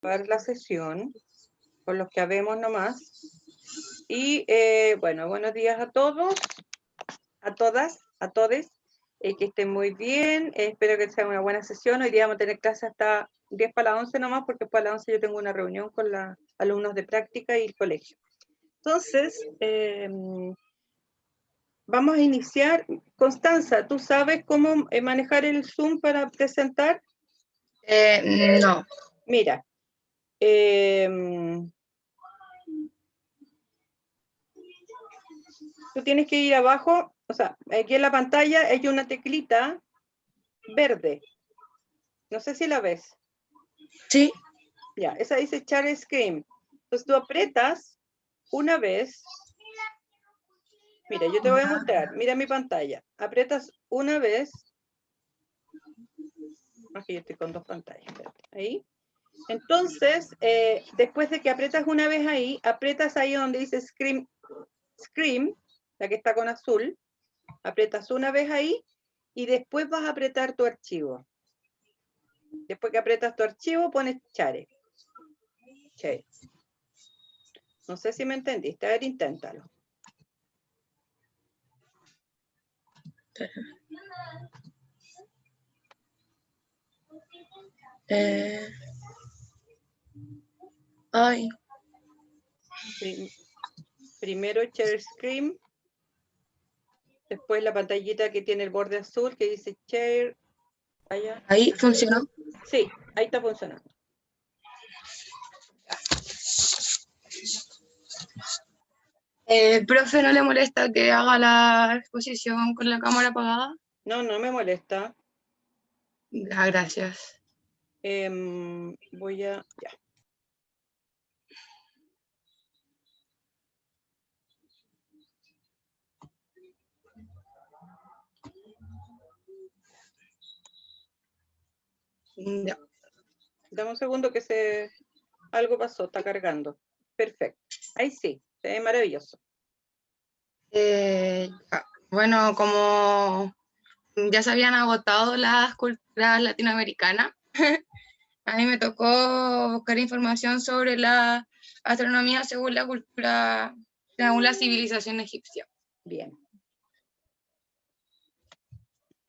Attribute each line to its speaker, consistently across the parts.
Speaker 1: La sesión, con los que habemos nomás. Y bueno, buenos días a todos, a todas, a todes, que estén muy bien, espero que sea una buena sesión. Hoy día vamos a tener clase hasta 10 para las 11 nomás, porque para las 11 yo tengo una reunión con los alumnos de práctica y el colegio. Entonces, vamos a iniciar. Constanza, ¿tú sabes cómo manejar el Zoom para presentar?
Speaker 2: No.
Speaker 1: Mira, tú tienes que ir abajo, o sea, aquí en la pantalla hay una teclita verde. No sé si la ves.
Speaker 2: Sí.
Speaker 1: Ya, esa dice Share Screen. Entonces tú aprietas una vez. Mira, yo te voy a mostrar. Mira mi pantalla. Aprietas una vez. Aquí yo estoy con dos pantallas. Ahí. Entonces, después de que aprietas una vez ahí, aprietas ahí donde dice Screen, la que está con azul. Aprietas una vez ahí y después vas a apretar tu archivo. Después que aprietas tu archivo, pones Share. Okay. No sé si me entendiste. A ver, inténtalo.
Speaker 2: Ay.
Speaker 1: Primero Share Screen. Después la pantallita que tiene el borde azul que dice Share. Allá.
Speaker 2: Ahí funcionó.
Speaker 1: Sí, ahí está funcionando.
Speaker 2: Profe, ¿no le molesta que haga la exposición con la cámara apagada?
Speaker 1: No, no me molesta.
Speaker 2: Gracias.
Speaker 1: Voy a... Ya.
Speaker 2: Ya.
Speaker 1: Dame un segundo que algo pasó, está cargando. Perfecto. Ahí sí, se ve maravilloso.
Speaker 2: Bueno, como ya se habían agotado las culturas latinoamericanas, a mí me tocó buscar información sobre la astronomía según la cultura, según la civilización egipcia.
Speaker 1: Bien.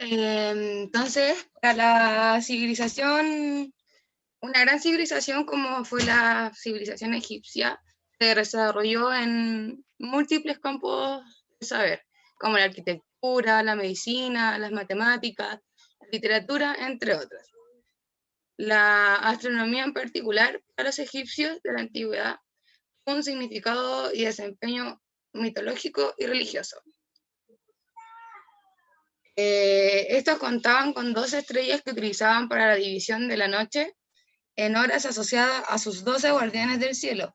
Speaker 2: Entonces, para la civilización, una gran civilización como fue la civilización egipcia, se desarrolló en múltiples campos de saber, como la arquitectura, la medicina, las matemáticas, la literatura, entre otras. La astronomía en particular, para los egipcios de la antigüedad, tuvo un significado y desempeño mitológico y religioso. Estos contaban con 12 estrellas que utilizaban para la división de la noche en horas asociadas a sus 12 guardianes del cielo,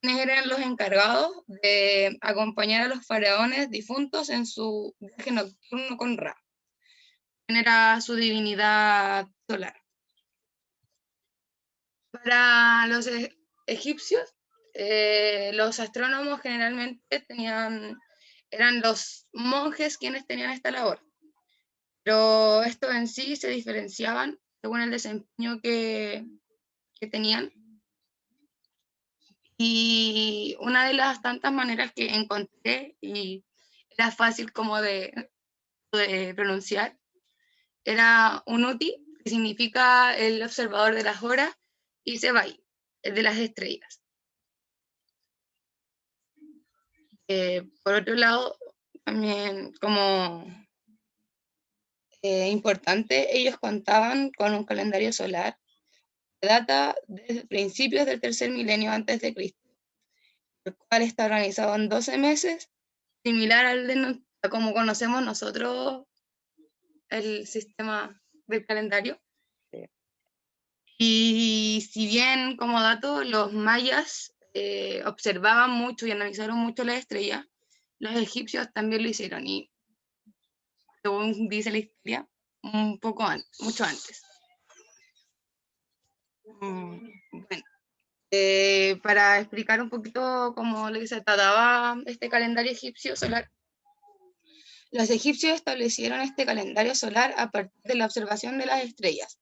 Speaker 2: quienes eran los encargados de acompañar a los faraones difuntos en su viaje nocturno con Ra, quien era su divinidad solar. Para los egipcios, los astrónomos generalmente eran los monjes quienes tenían esta labor, pero estos en sí se diferenciaban según el desempeño que tenían. Y una de las tantas maneras que encontré, y era fácil como de pronunciar, era Unuti, que significa el observador de las horas, y Sebai, el de las estrellas. Por otro lado, también como importante, ellos contaban con un calendario solar que data desde principios del tercer milenio antes de Cristo, el cual está organizado en 12 meses, similar al de como conocemos nosotros el sistema del calendario.
Speaker 1: Sí.
Speaker 2: Y si bien, como dato, los mayas observaban mucho y analizaron mucho las estrellas, los egipcios también lo hicieron, y según dice la historia, un poco antes, mucho antes. Bueno, para explicar un poquito cómo se trataba este calendario egipcio solar, los egipcios establecieron este calendario solar a partir de la observación de las estrellas.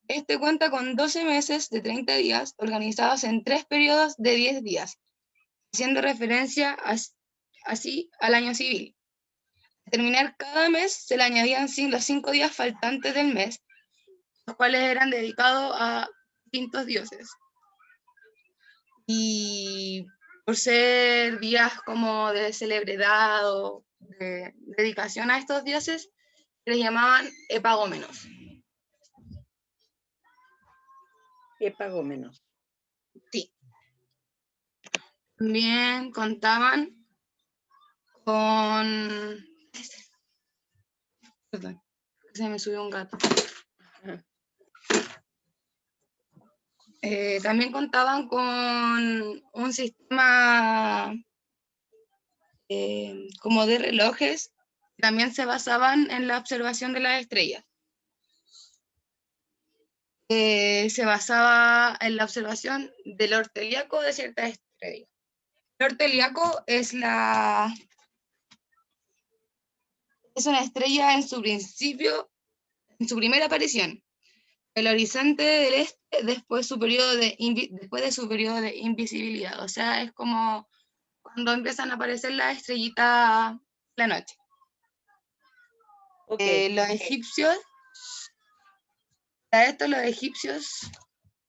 Speaker 2: Este cuenta con 12 meses de 30 días organizados en 3 periodos de 10 días, haciendo referencia así al año civil. Al terminar cada mes se le añadían los 5 días faltantes del mes, los cuales eran dedicados a distintos dioses. Y por ser días como de celebridad o de dedicación a estos dioses, les llamaban epagómenos.
Speaker 1: Epagómenos.
Speaker 2: Sí. También contaban con... Perdón, se me subió un gato. También contaban con un sistema como de relojes, también se basaban en la observación de las estrellas. Se basaba en la observación del orteliaco de ciertas estrellas. El orteliaco es una estrella en su principio, en su primera aparición. El horizonte del este después de su periodo de invisibilidad. O sea, es como cuando empiezan a aparecer las estrellitas la noche.
Speaker 1: Okay.
Speaker 2: Los egipcios, para esto los egipcios,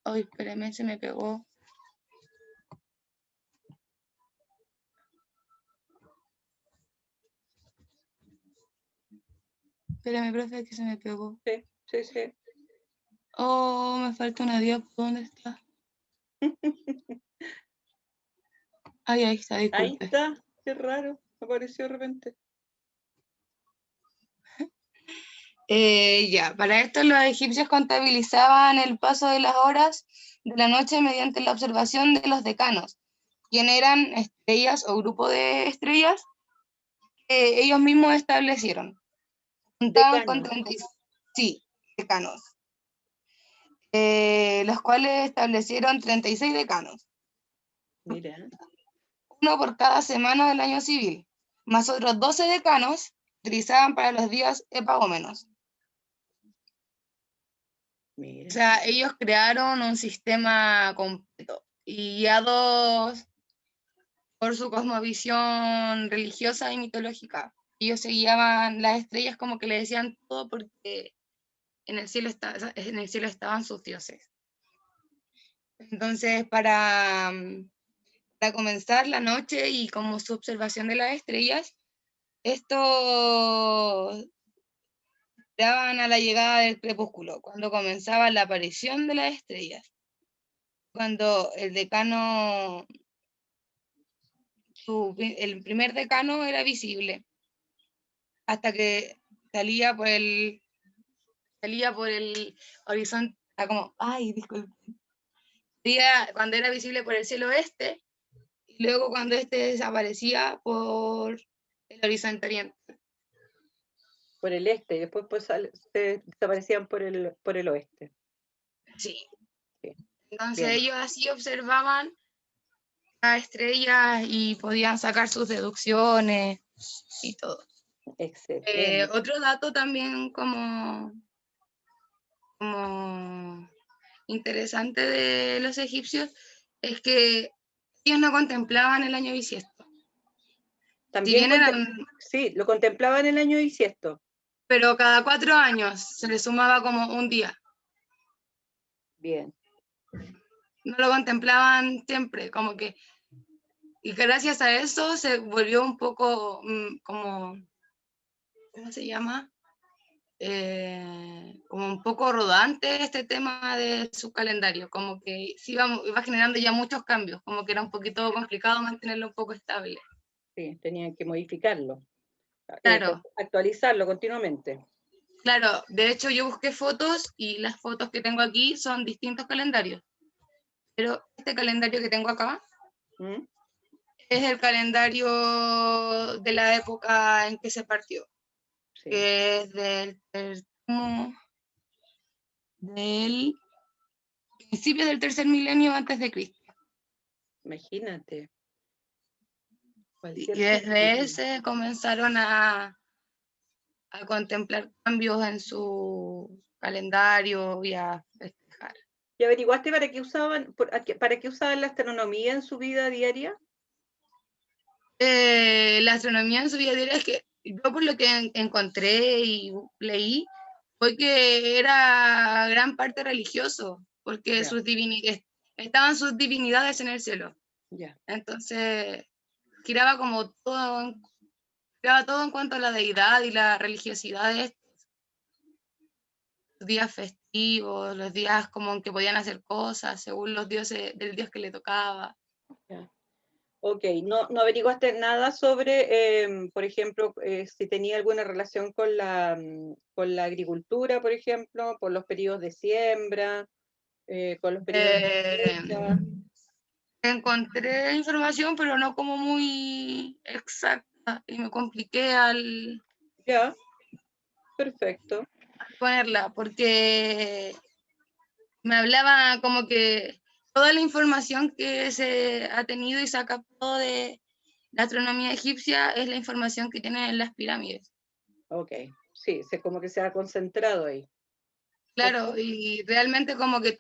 Speaker 2: ay, espérame, se me pegó. Espérame, profe, que se me pegó.
Speaker 1: Sí, sí, sí.
Speaker 2: Oh, me falta una diapo, ¿dónde está? Ay, ahí está, disculpe.
Speaker 1: Ahí está, qué raro, apareció de repente.
Speaker 2: Ya, para esto los egipcios contabilizaban el paso de las horas de la noche mediante la observación de los decanos, quienes eran estrellas o grupo de estrellas que ellos mismos establecieron. Contaban con
Speaker 1: Decanos.
Speaker 2: sí, decanos, los cuales establecieron 36 decanos,
Speaker 1: Mira,
Speaker 2: uno por cada semana del año civil, más otros 12 decanos utilizaban para los días epagómenos.
Speaker 1: mira.
Speaker 2: O sea, ellos crearon un sistema completo y guiados por su cosmovisión religiosa y mitológica. Ellos se guiaban las estrellas como que le decían todo porque en el cielo estaban sus dioses. Entonces, para comenzar la noche y como su observación de las estrellas, estos daban a la llegada del crepúsculo, cuando comenzaba la aparición de las estrellas. Cuando el decano, el primer decano era visible, hasta que salía por el horizonte, como, ay, disculpe, cuando era visible por el cielo oeste, y luego cuando este desaparecía por el horizonte oriente.
Speaker 1: Por el este, y después pues, se desaparecían por el oeste.
Speaker 2: Sí.
Speaker 1: Sí.
Speaker 2: Entonces
Speaker 1: Bien.
Speaker 2: ellos así observaban las estrellas y podían sacar sus deducciones y todo.
Speaker 1: Excelente.
Speaker 2: Otro dato también como interesante de los egipcios es que ellos no contemplaban el año bisiesto. Si
Speaker 1: También,
Speaker 2: bien eran,
Speaker 1: sí, lo contemplaba en el año bisiesto.
Speaker 2: pero cada 4 años se les sumaba como un día.
Speaker 1: Bien.
Speaker 2: No lo contemplaban siempre, como que, y gracias a eso se volvió un poco como, ¿cómo se llama? Como un poco rodante este tema de su calendario, como que sí iba generando ya muchos cambios, como que era un poquito complicado mantenerlo un poco estable.
Speaker 1: Sí, tenían que modificarlo,
Speaker 2: Claro,
Speaker 1: actualizarlo continuamente.
Speaker 2: claro, de hecho yo busqué fotos y las fotos que tengo aquí son distintos calendarios, pero este calendario que tengo acá
Speaker 1: ¿Mm?
Speaker 2: es el calendario de la época en que se partió,
Speaker 1: Sí.
Speaker 2: que es del principio del tercer milenio antes de Cristo.
Speaker 1: Imagínate.
Speaker 2: Y
Speaker 1: Cualquier
Speaker 2: desde
Speaker 1: sentido.
Speaker 2: ese comenzaron a contemplar cambios en su calendario y a festejar.
Speaker 1: ¿Y averiguaste para qué usaban la astronomía en su vida diaria?
Speaker 2: La astronomía en su vida diaria es que yo por lo que encontré y leí, fue que era gran parte religioso, porque
Speaker 1: Ya.
Speaker 2: estaban sus divinidades en el cielo.
Speaker 1: Ya.
Speaker 2: Entonces, giraba como giraba todo en cuanto a la deidad y la religiosidad de estos días festivos, los días como en que podían hacer cosas según los dioses, del dios que le tocaba.
Speaker 1: Ya. Ok, no averiguaste nada sobre, por ejemplo, si tenía alguna relación con la agricultura, por ejemplo, por los periodos de siembra, con los periodos de
Speaker 2: Eh,
Speaker 1: cosecha.
Speaker 2: Encontré información, pero no como muy exacta, y me compliqué al
Speaker 1: Ya, perfecto.
Speaker 2: ponerla, porque me hablaba como que toda la información que se ha tenido y se ha captado de la astronomía egipcia es la información que tienen en las pirámides.
Speaker 1: Ok, sí, como que se ha concentrado ahí,
Speaker 2: Claro,
Speaker 1: ¿cierto?
Speaker 2: y realmente como que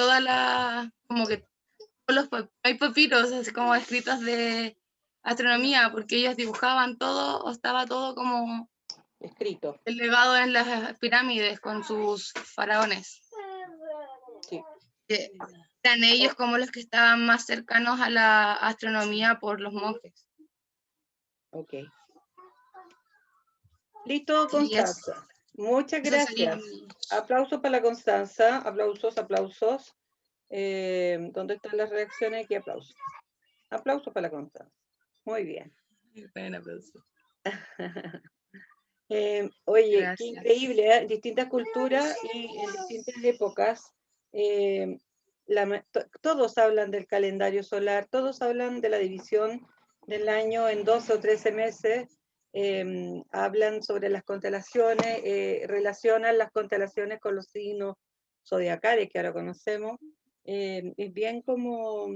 Speaker 2: hay papiros así como escritos de astronomía, porque ellos dibujaban todo, o estaba todo como
Speaker 1: Escrito,
Speaker 2: el legado en las pirámides con sus faraones.
Speaker 1: sí.
Speaker 2: Que eran ellos como los que estaban más cercanos a la astronomía por los monjes.
Speaker 1: Ok. Listo,
Speaker 2: Sí,
Speaker 1: Constanza. Muchas
Speaker 2: eso sería
Speaker 1: gracias. Aplausos para la Constanza. Aplausos, aplausos. ¿Dónde están las reacciones? Aquí aplausos. Aplausos para la Constanza. Muy bien.
Speaker 2: un aplauso.
Speaker 1: Oye, qué
Speaker 2: Gracias.
Speaker 1: increíble, ¿eh? Distintas culturas y en distintas épocas. eh, todos hablan del calendario solar, todos hablan de la división del año en 12 o 13 meses, hablan sobre las constelaciones, relacionan las constelaciones con los signos zodiacales que ahora conocemos. Es bien como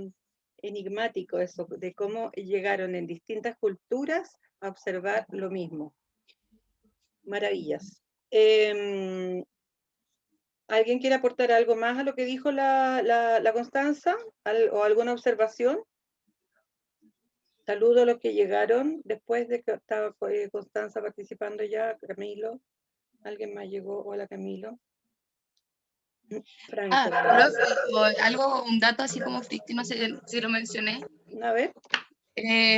Speaker 1: enigmático eso, de cómo llegaron en distintas culturas a observar lo mismo. Maravillas. ¿Alguien quiere aportar algo más a lo que dijo la Constanza? ¿O alguna observación? Saludo a los que llegaron después de que estaba Constanza participando ya. Camilo. ¿Alguien más llegó? Hola, Camilo. Franco.
Speaker 2: Profe, un dato así como ficticio, no sé si lo mencioné,
Speaker 1: A ver.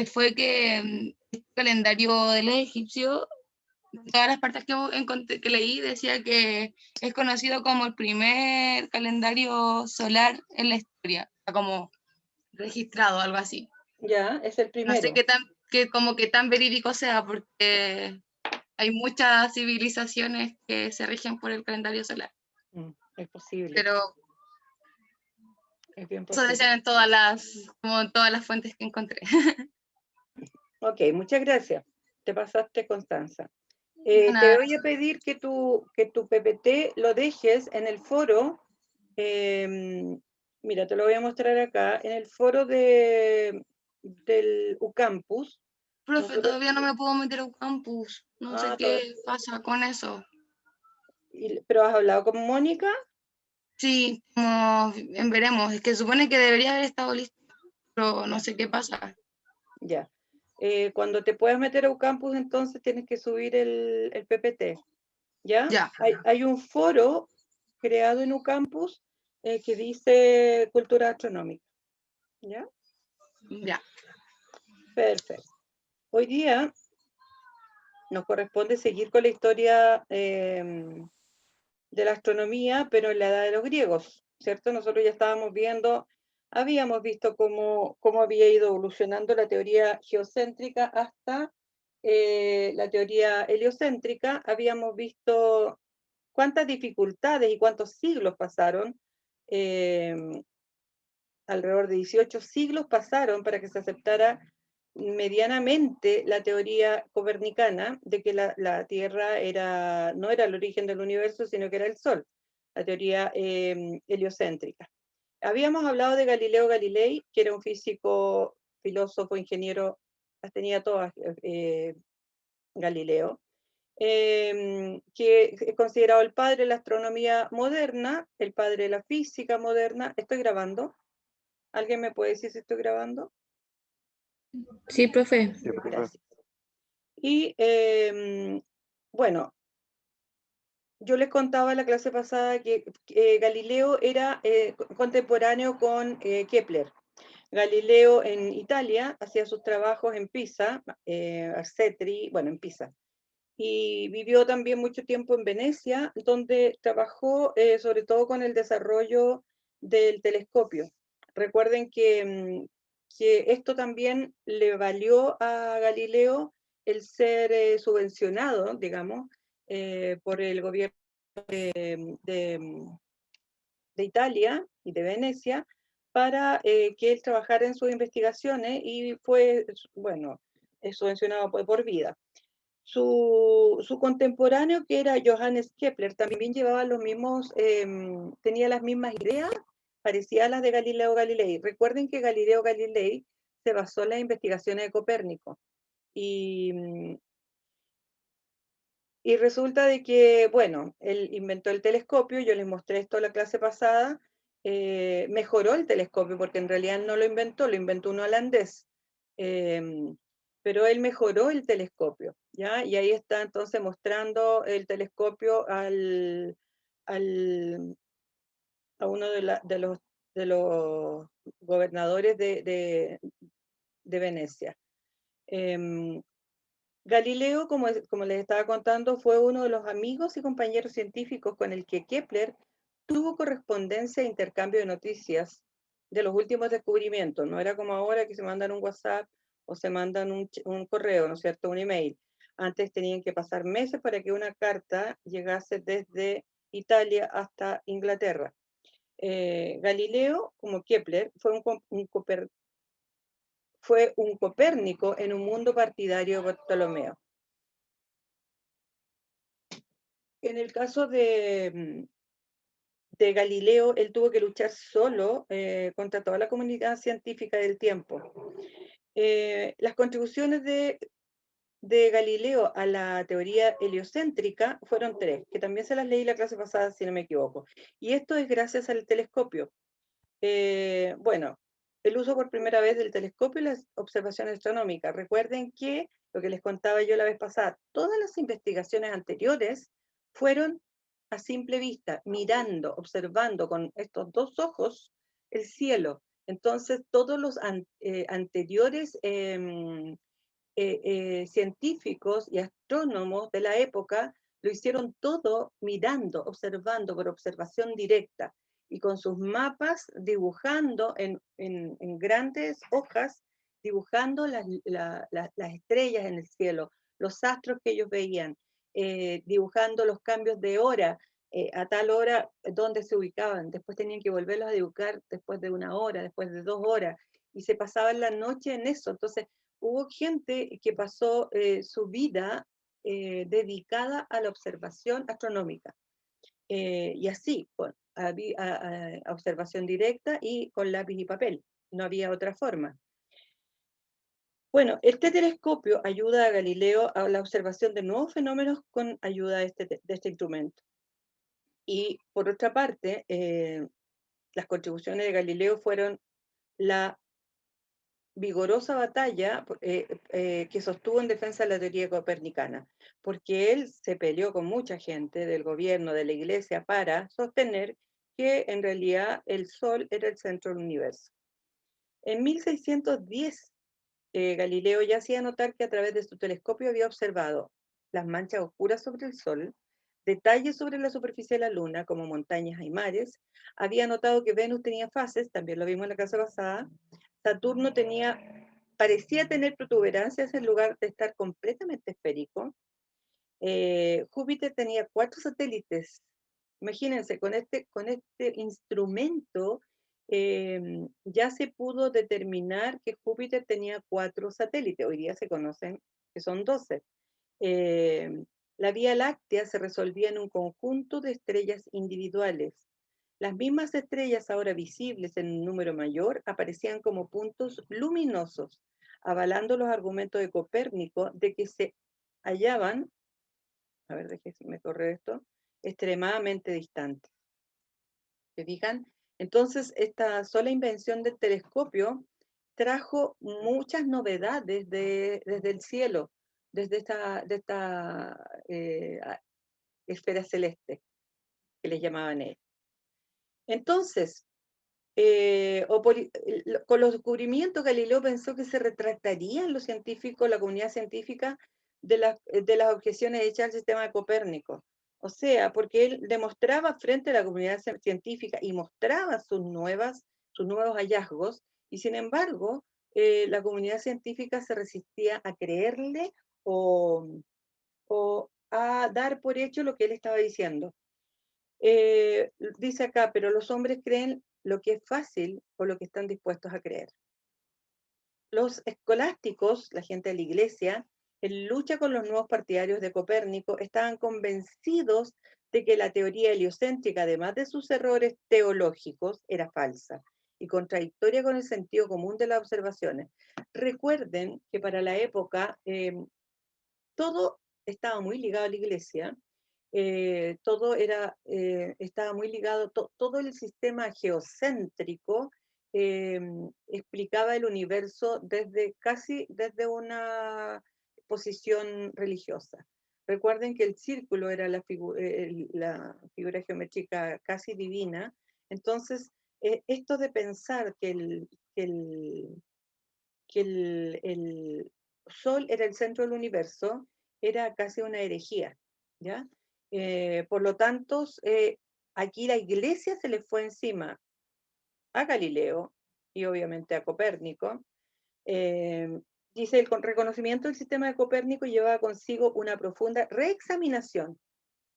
Speaker 2: fue que el calendario del egipcio, todas las partes que leí, decía que es conocido como el primer calendario solar en la historia, o sea, como registrado, algo así.
Speaker 1: Ya, es el
Speaker 2: No sé
Speaker 1: primero.
Speaker 2: como que tan verídico sea, porque hay muchas civilizaciones que se rigen por el calendario solar,
Speaker 1: Es posible.
Speaker 2: pero
Speaker 1: Es bien
Speaker 2: eso
Speaker 1: posible.
Speaker 2: decían como en todas las fuentes que encontré.
Speaker 1: Ok, muchas gracias. Te pasaste, Constanza. Te
Speaker 2: Nada,
Speaker 1: voy a pedir que tu PPT lo dejes en el foro. Mira, te lo voy a mostrar acá. En el foro del UCampus.
Speaker 2: profe,
Speaker 1: Nosotros,
Speaker 2: todavía no me puedo meter a un campus, no sé qué pasa con eso.
Speaker 1: pero has hablado con Mónica.
Speaker 2: Sí, como veremos, es que supone que debería haber estado listo, pero no
Speaker 1: Ya.
Speaker 2: sé qué pasa.
Speaker 1: Ya. Cuando te puedas meter a UCampus, entonces tienes que subir el PPT. ¿Ya?
Speaker 2: Ya,
Speaker 1: Hay un foro creado en UCampus que dice cultura astronómica. ¿Ya?
Speaker 2: ya.
Speaker 1: Perfecto. Hoy día nos corresponde seguir con la historia de la astronomía, pero en la edad de los griegos, ¿cierto? Nosotros ya habíamos visto cómo había ido evolucionando la teoría geocéntrica hasta la teoría heliocéntrica, habíamos visto cuántas dificultades y cuántos siglos pasaron, eh, alrededor de 18 siglos pasaron para que se aceptara medianamente la teoría copernicana de que la Tierra no era el origen del universo, sino que era el Sol, la teoría heliocéntrica. Habíamos hablado de Galileo Galilei, que era un físico, filósofo, ingeniero, las tenía todas Galileo, que es considerado el padre de la astronomía moderna, el padre de la física moderna. ¿Estoy grabando? ¿Alguien me puede decir si estoy grabando?
Speaker 2: Sí, profe.
Speaker 3: Sí, profe.
Speaker 1: Gracias. Y bueno, yo les contaba en la clase pasada que Galileo era contemporáneo con Kepler. Galileo en Italia hacía sus trabajos en Pisa, Arcetri, bueno, en Pisa. Y vivió también mucho tiempo en Venecia, donde trabajó sobre todo con el desarrollo del telescopio. Recuerden que esto también le valió a Galileo el ser subvencionado, digamos, por el gobierno de Italia y de Venecia para que él trabajara en sus investigaciones y fue, bueno, subvencionado por vida. Su contemporáneo, que era Johannes Kepler, también llevaba los mismos, tenía las mismas ideas, parecía a las de Galileo Galilei. Recuerden que Galileo Galilei se basó en las investigaciones de Copérnico. Y resulta de que, bueno, él inventó el telescopio, yo les mostré esto la clase pasada, mejoró el telescopio, porque en realidad no lo inventó un holandés, pero él mejoró el telescopio, ¿ya? Y ahí está entonces mostrando el telescopio a uno de los gobernadores de Venecia. Galileo, como les estaba contando, fue uno de los amigos y compañeros científicos con el que Kepler tuvo correspondencia e intercambio de noticias de los últimos descubrimientos. No era como ahora que se mandan un WhatsApp o se mandan un correo, ¿no es cierto?, un email. Antes tenían que pasar meses para que una carta llegase desde Italia hasta Inglaterra. Galileo, como Kepler, fue un Copérnico en un mundo partidario de Ptolomeo. En el caso de Galileo, él tuvo que luchar solo contra toda la comunidad científica del tiempo. Las contribuciones de Galileo a la teoría heliocéntrica fueron 3, que también se las leí la clase pasada, si no me equivoco. Y esto es gracias al telescopio. Bueno, el uso por primera vez del telescopio y las observaciones astronómicas. Recuerden que, lo que les contaba yo la vez pasada, todas las investigaciones anteriores fueron a simple vista, mirando, observando con estos dos ojos el cielo. Entonces, todos los anteriores científicos y astrónomos de la época lo hicieron todo mirando, observando, por observación directa y con sus mapas dibujando en grandes hojas, dibujando las estrellas en el cielo, los astros que ellos veían, dibujando los cambios de hora, a tal hora donde se ubicaban, después tenían que volverlos a dibujar después de 1 hora, después de 2 horas, y se pasaban la noche en eso. Entonces, hubo gente que pasó su vida dedicada a la observación astronómica. Y así, a observación directa y con lápiz y papel. No había otra forma. Bueno, este telescopio ayuda a Galileo a la observación de nuevos fenómenos con ayuda de este instrumento. Y por otra parte, las contribuciones de Galileo fueron la vigorosa batalla que sostuvo en defensa de la teoría copernicana, porque él se peleó con mucha gente del gobierno, de la iglesia, para sostener que en realidad el Sol era el centro del universo. En 1610, Galileo ya hacía notar que a través de su telescopio había observado las manchas oscuras sobre el Sol, detalles sobre la superficie de la Luna, como montañas y mares, había notado que Venus tenía fases, también lo vimos en la clase pasada, Saturno parecía tener protuberancias en lugar de estar completamente esférico. Júpiter tenía 4 satélites. Imagínense, con este instrumento ya se pudo determinar que Júpiter tenía 4 satélites. Hoy día se conocen que son 12. La Vía Láctea se resolvía en un conjunto de estrellas individuales. Las mismas estrellas ahora visibles en un número mayor aparecían como puntos luminosos, avalando los argumentos de Copérnico de que se hallaban a ver, déjenme correr esto, extremadamente distantes. ¿Se fijan? Entonces, esta sola invención del telescopio trajo muchas novedades desde el cielo, desde esta esfera celeste, que les llamaban ellos. Entonces, con los descubrimientos, Galileo pensó que se retractarían los científicos, la comunidad científica, de las objeciones hechas al sistema de Copérnico. O sea, porque él demostraba frente a la comunidad científica y mostraba sus nuevos hallazgos, y sin embargo, la comunidad científica se resistía a creerle o, o a dar por hecho lo que él estaba diciendo. Dice acá, pero los hombres creen lo que es fácil o lo que están dispuestos a creer. Los escolásticos, la gente de la iglesia, en lucha con los nuevos partidarios de Copérnico, estaban convencidos de que la teoría heliocéntrica, además de sus errores teológicos, era falsa y contradictoria con el sentido común de las observaciones. Recuerden que para la época todo estaba muy ligado a la iglesia, todo estaba muy ligado, todo el sistema geocéntrico explicaba el universo casi desde una posición religiosa. Recuerden que el círculo era la figura geométrica casi divina, entonces esto de pensar que el Sol era el centro del universo era casi una herejía, ¿ya? Por lo tanto, aquí la iglesia se le fue encima a Galileo y obviamente a Copérnico. Eh, Dice, el reconocimiento del sistema de Copérnico llevaba consigo una profunda reexaminación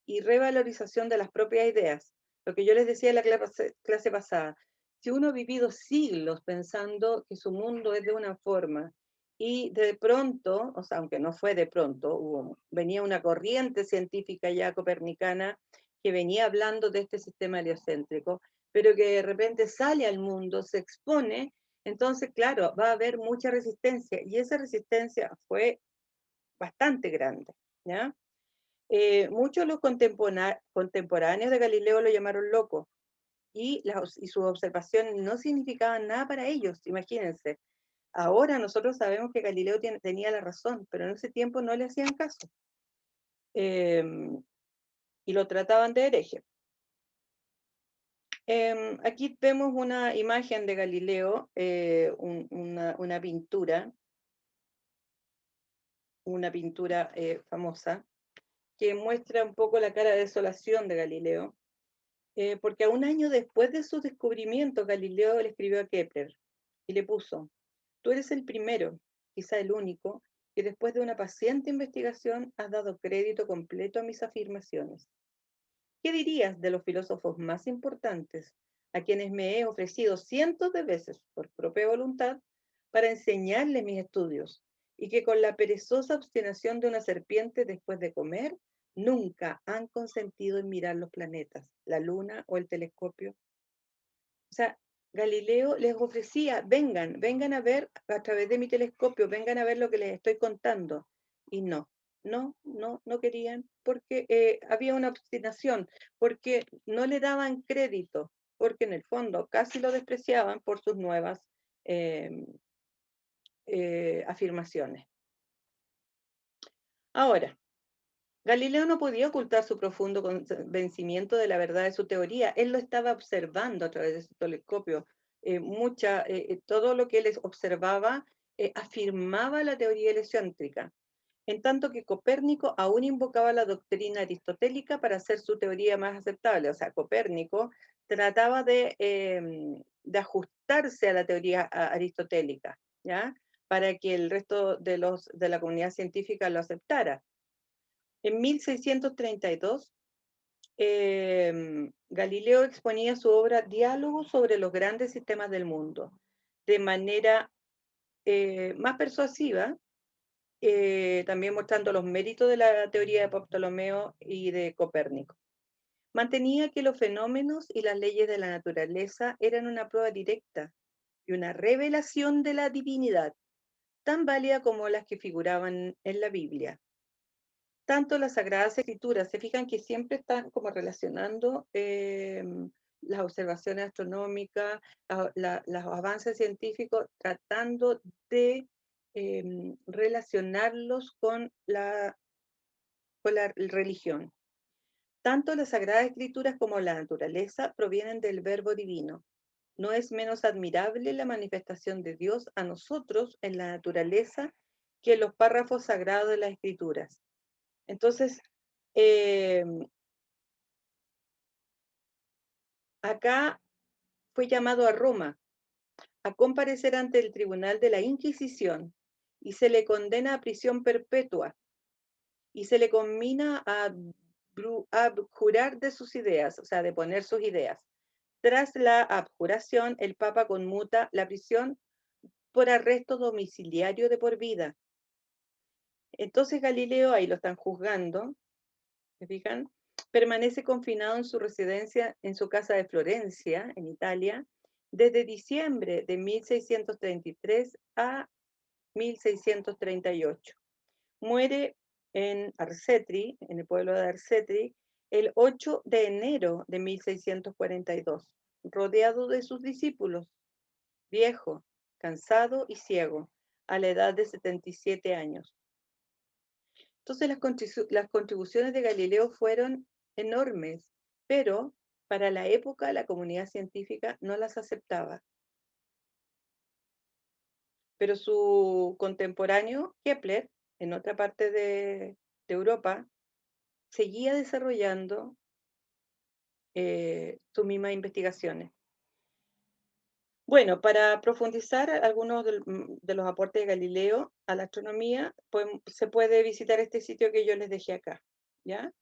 Speaker 1: y revalorización de las propias ideas. Lo que yo les decía en la clase pasada, si uno ha vivido siglos pensando que su mundo es de una forma y de pronto, o sea, aunque no fue de pronto, venía una corriente científica ya copernicana que venía hablando de este sistema heliocéntrico, pero que de repente sale al mundo, se expone, entonces, claro, va a haber mucha resistencia y esa resistencia fue bastante grande, ¿ya? Muchos de los contemporáneos de Galileo lo llamaron loco y sus observaciones no significaban nada para ellos, imagínense. Ahora nosotros sabemos que Galileo tenía la razón, pero en ese tiempo no le hacían caso eh, y lo trataban de hereje. Aquí vemos una imagen de Galileo, una pintura famosa, que muestra un poco la cara de desolación de Galileo. Porque a un año después de su descubrimiento, Galileo le escribió a Kepler y le puso, tú eres el primero, quizá el único, que después de una paciente investigación has dado crédito completo a mis afirmaciones. ¿Qué dirías de los filósofos más importantes, a quienes me he ofrecido cientos de veces por propia voluntad para enseñarles mis estudios, y que con la perezosa obstinación de una serpiente después de comer, nunca han consentido en mirar los planetas, la luna o el telescopio? O sea, Galileo les ofrecía, vengan a ver a través de mi telescopio, vengan a ver lo que les estoy contando. Y no querían, porque había una obstinación, porque no le daban crédito, porque en el fondo casi lo despreciaban por sus nuevas eh, afirmaciones. Ahora, Galileo no podía ocultar su profundo convencimiento de la verdad de su teoría. Él lo estaba observando a través de su telescopio. Todo lo que él observaba afirmaba la teoría heliocéntrica, en tanto que Copérnico aún invocaba la doctrina aristotélica para hacer su teoría más aceptable. O sea, Copérnico trataba de ajustarse a la teoría aristotélica, ¿ya? Para que el resto de la comunidad científica lo aceptara. En 1632, Galileo exponía su obra Diálogo sobre los grandes sistemas del mundo, de manera más persuasiva, también mostrando los méritos de la teoría de Ptolomeo y de Copérnico. Mantenía que los fenómenos y las leyes de la naturaleza eran una prueba directa y una revelación de la divinidad, tan válida como las que figuraban en la Biblia. tanto las Sagradas Escrituras, se fijan que siempre están como relacionando las observaciones astronómicas, los avances científicos, tratando de relacionarlos con la religión. Tanto las Sagradas Escrituras como la naturaleza provienen del Verbo Divino. No es menos admirable la manifestación de Dios a nosotros en la naturaleza que en los párrafos sagrados de las Escrituras. Entonces, acá fue llamado a Roma a comparecer ante el tribunal de la Inquisición y se le condena a prisión perpetua y se le conmina a abjurar de sus ideas, o sea, de poner sus ideas. Tras la abjuración, el Papa conmuta la prisión por arresto domiciliario de por vida. Entonces Galileo, ahí lo están juzgando, ¿se fijan? Permanece confinado en su residencia, en su casa de Florencia, en Italia, desde diciembre de 1633 a 1638. Muere en Arcetri, en el pueblo de Arcetri, el 8 de enero de 1642, rodeado de sus discípulos, viejo, cansado y ciego, a la edad de 77 años. Entonces las contribuciones de Galileo fueron enormes, pero para la época la comunidad científica no las aceptaba. Pero su contemporáneo, Kepler, en otra parte de Europa, seguía desarrollando sus mismas investigaciones. Bueno, para profundizar algunos de los aportes de Galileo a la astronomía, pues, se puede visitar este sitio que yo les dejé acá, ¿ya?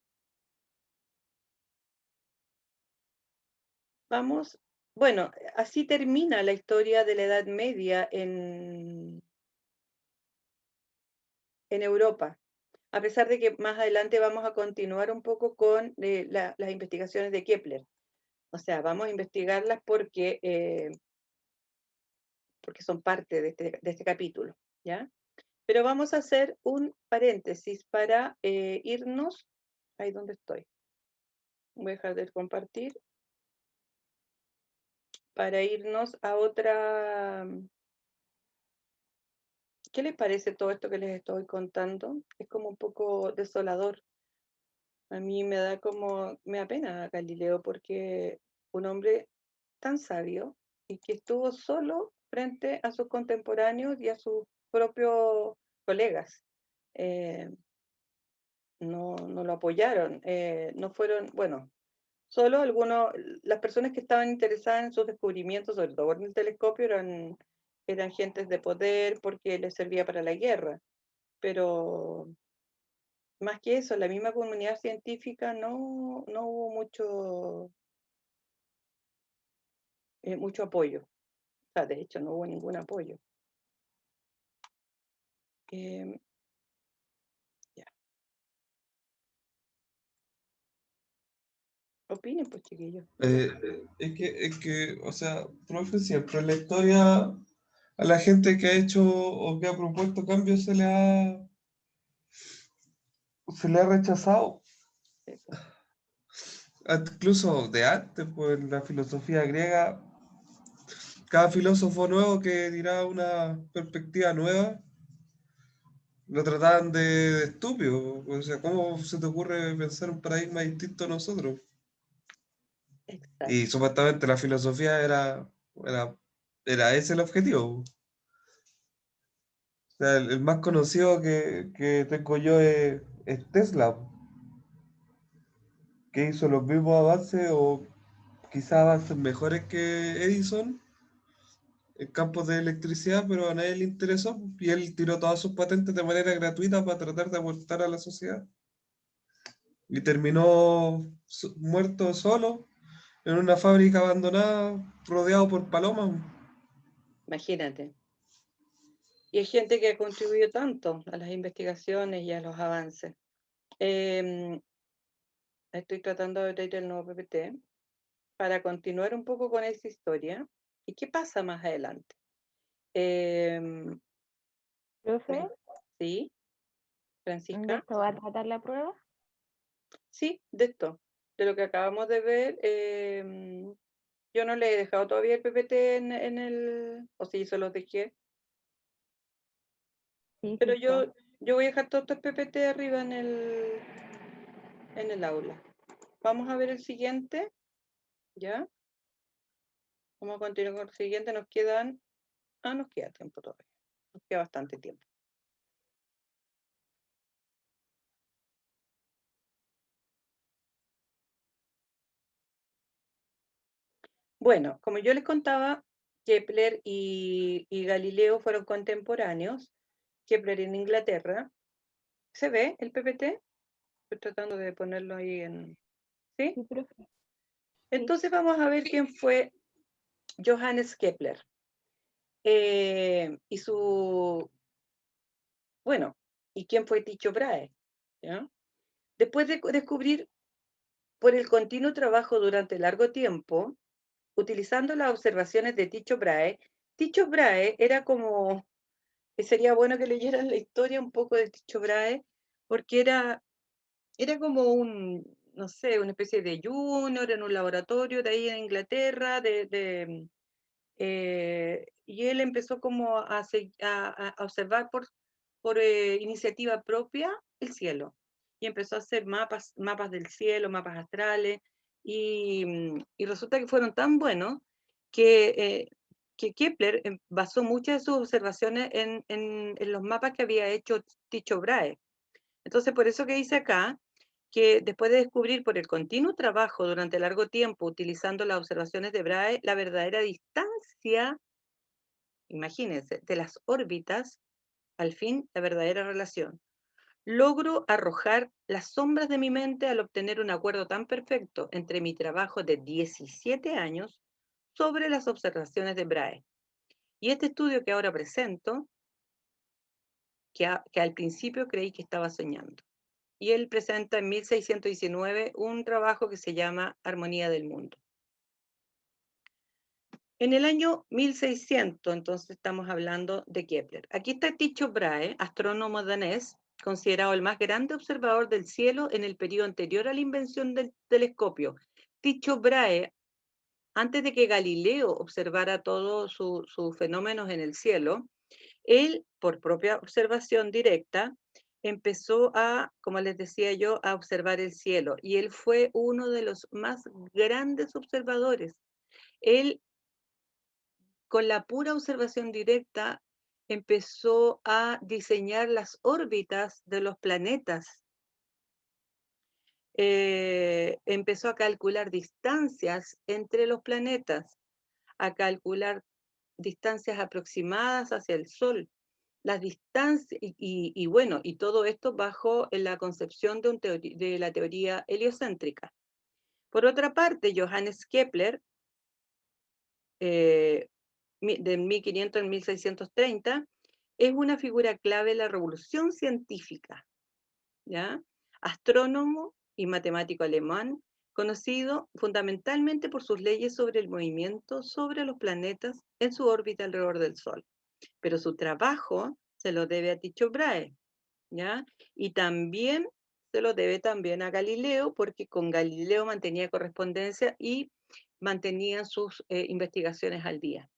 Speaker 1: Vamos, bueno, así termina la historia de la Edad Media en Europa, a pesar de que más adelante vamos a continuar un poco con las investigaciones de Kepler. O sea, vamos a investigarlas porque son parte de este capítulo, ¿ya? Pero vamos a hacer un paréntesis para irnos, ahí donde estoy. Voy a dejar de compartir para irnos a otra. ¿Qué les parece todo esto que les estoy contando? Es como un poco desolador. A mí me da pena Galileo porque un hombre tan sabio y que estuvo solo frente a sus contemporáneos y a sus propios colegas. Eh, no lo apoyaron, no fueron, bueno, solo las personas que estaban interesadas en sus descubrimientos, sobre todo en el telescopio, eran gentes de poder porque les servía para la guerra, pero más que eso, la misma comunidad científica no hubo mucho apoyo. O sea, de hecho, no hubo ningún apoyo. Eh, ya. Opinen, pues, chiquillos.
Speaker 3: O sea, profe, siempre en la historia a la gente que ha hecho o que ha propuesto cambios se le ha rechazado.
Speaker 1: Sí, pues.
Speaker 3: Incluso de antes, pues en la filosofía griega, cada filósofo nuevo que dirá una perspectiva nueva, lo trataban de estúpido. O sea, ¿cómo se te ocurre pensar un paradigma distinto a nosotros?
Speaker 1: Exacto.
Speaker 3: Y supuestamente la filosofía era ese el objetivo. O sea, el más conocido que tengo yo es Tesla, que hizo los mismos avances o quizás avances mejores que Edison en campos de electricidad, pero a nadie le interesó y él tiró todas sus patentes de manera gratuita para tratar de aportar a la sociedad. Y terminó muerto solo en una fábrica abandonada, rodeado por palomas.
Speaker 1: Imagínate. Y hay gente que ha contribuido tanto a las investigaciones y a los avances. Em, Estoy tratando de abrir el nuevo PPT para continuar un poco con esa historia. ¿Y qué pasa más adelante? Em,
Speaker 4: Profe,
Speaker 1: ¿Sí?
Speaker 4: ¿De
Speaker 1: Francisca.
Speaker 4: esto va a tratar la prueba?
Speaker 1: Sí, de esto, de lo que acabamos de ver. Yo no le he dejado todavía el PPT en el, o sí, se los dejé,
Speaker 4: Sí,
Speaker 1: pero
Speaker 4: sí está.
Speaker 1: yo voy a dejar todos estos PPT arriba en el aula. Vamos a ver el siguiente, ¿ya? Vamos a continuar con el siguiente, nos queda tiempo todavía, nos queda bastante tiempo. Bueno, como yo les contaba, Kepler y Galileo fueron contemporáneos. Kepler en Inglaterra. ¿Se ve el PPT? Estoy tratando de ponerlo ahí en... ¿Sí?
Speaker 4: Sí, profe.
Speaker 1: Entonces vamos a ver quién fue Johannes Kepler. Y su... Bueno, ¿y quién fue Tycho Brahe? ¿Ya? Después de descubrir por el continuo trabajo durante largo tiempo, utilizando las observaciones de Tycho Brahe era como... Sería bueno que leyeran la historia un poco de Tycho Brahe, porque era como un, no sé, una especie de junior en un laboratorio de ahí en Inglaterra, y él empezó como a observar por iniciativa propia el cielo. Y empezó a hacer mapas del cielo, mapas astrales, y resulta que fueron tan buenos que Kepler basó muchas de sus observaciones en los mapas que había hecho Tycho Brahe. Entonces, por eso que dice acá, que después de descubrir por el continuo trabajo durante largo tiempo utilizando las observaciones de Brahe la verdadera distancia, imagínense, de las órbitas, al fin la verdadera relación. Logro arrojar las sombras de mi mente al obtener un acuerdo tan perfecto entre mi trabajo de 17 años sobre las observaciones de Brahe. Y este estudio que ahora presento, que al principio creí que estaba soñando. Y él presenta en 1619 un trabajo que se llama Armonía del Mundo. En el año 1600, entonces estamos hablando de Kepler. Aquí está Tycho Brahe, astrónomo danés, considerado el más grande observador del cielo en el periodo anterior a la invención del telescopio. Tycho Brahe, antes de que Galileo observara todos sus fenómenos en el cielo, él, por propia observación directa, empezó a, como les decía yo, a observar el cielo. Y él fue uno de los más grandes observadores. Él, con la pura observación directa, empezó a diseñar las órbitas de los planetas. Empezó a calcular distancias entre los planetas, a calcular distancias aproximadas hacia el Sol. Las distancias, y bueno, y todo esto bajo la concepción de la teoría heliocéntrica. Por otra parte, Johannes Kepler, de 1500 en 1630, es una figura clave de la revolución científica, ¿ya? Astrónomo y matemático alemán, conocido fundamentalmente por sus leyes sobre el movimiento sobre los planetas en su órbita alrededor del Sol. Pero su trabajo se lo debe a Tycho Brahe, ¿ya? Y también se lo debe también a Galileo, porque con Galileo mantenía correspondencia y mantenía sus investigaciones al día.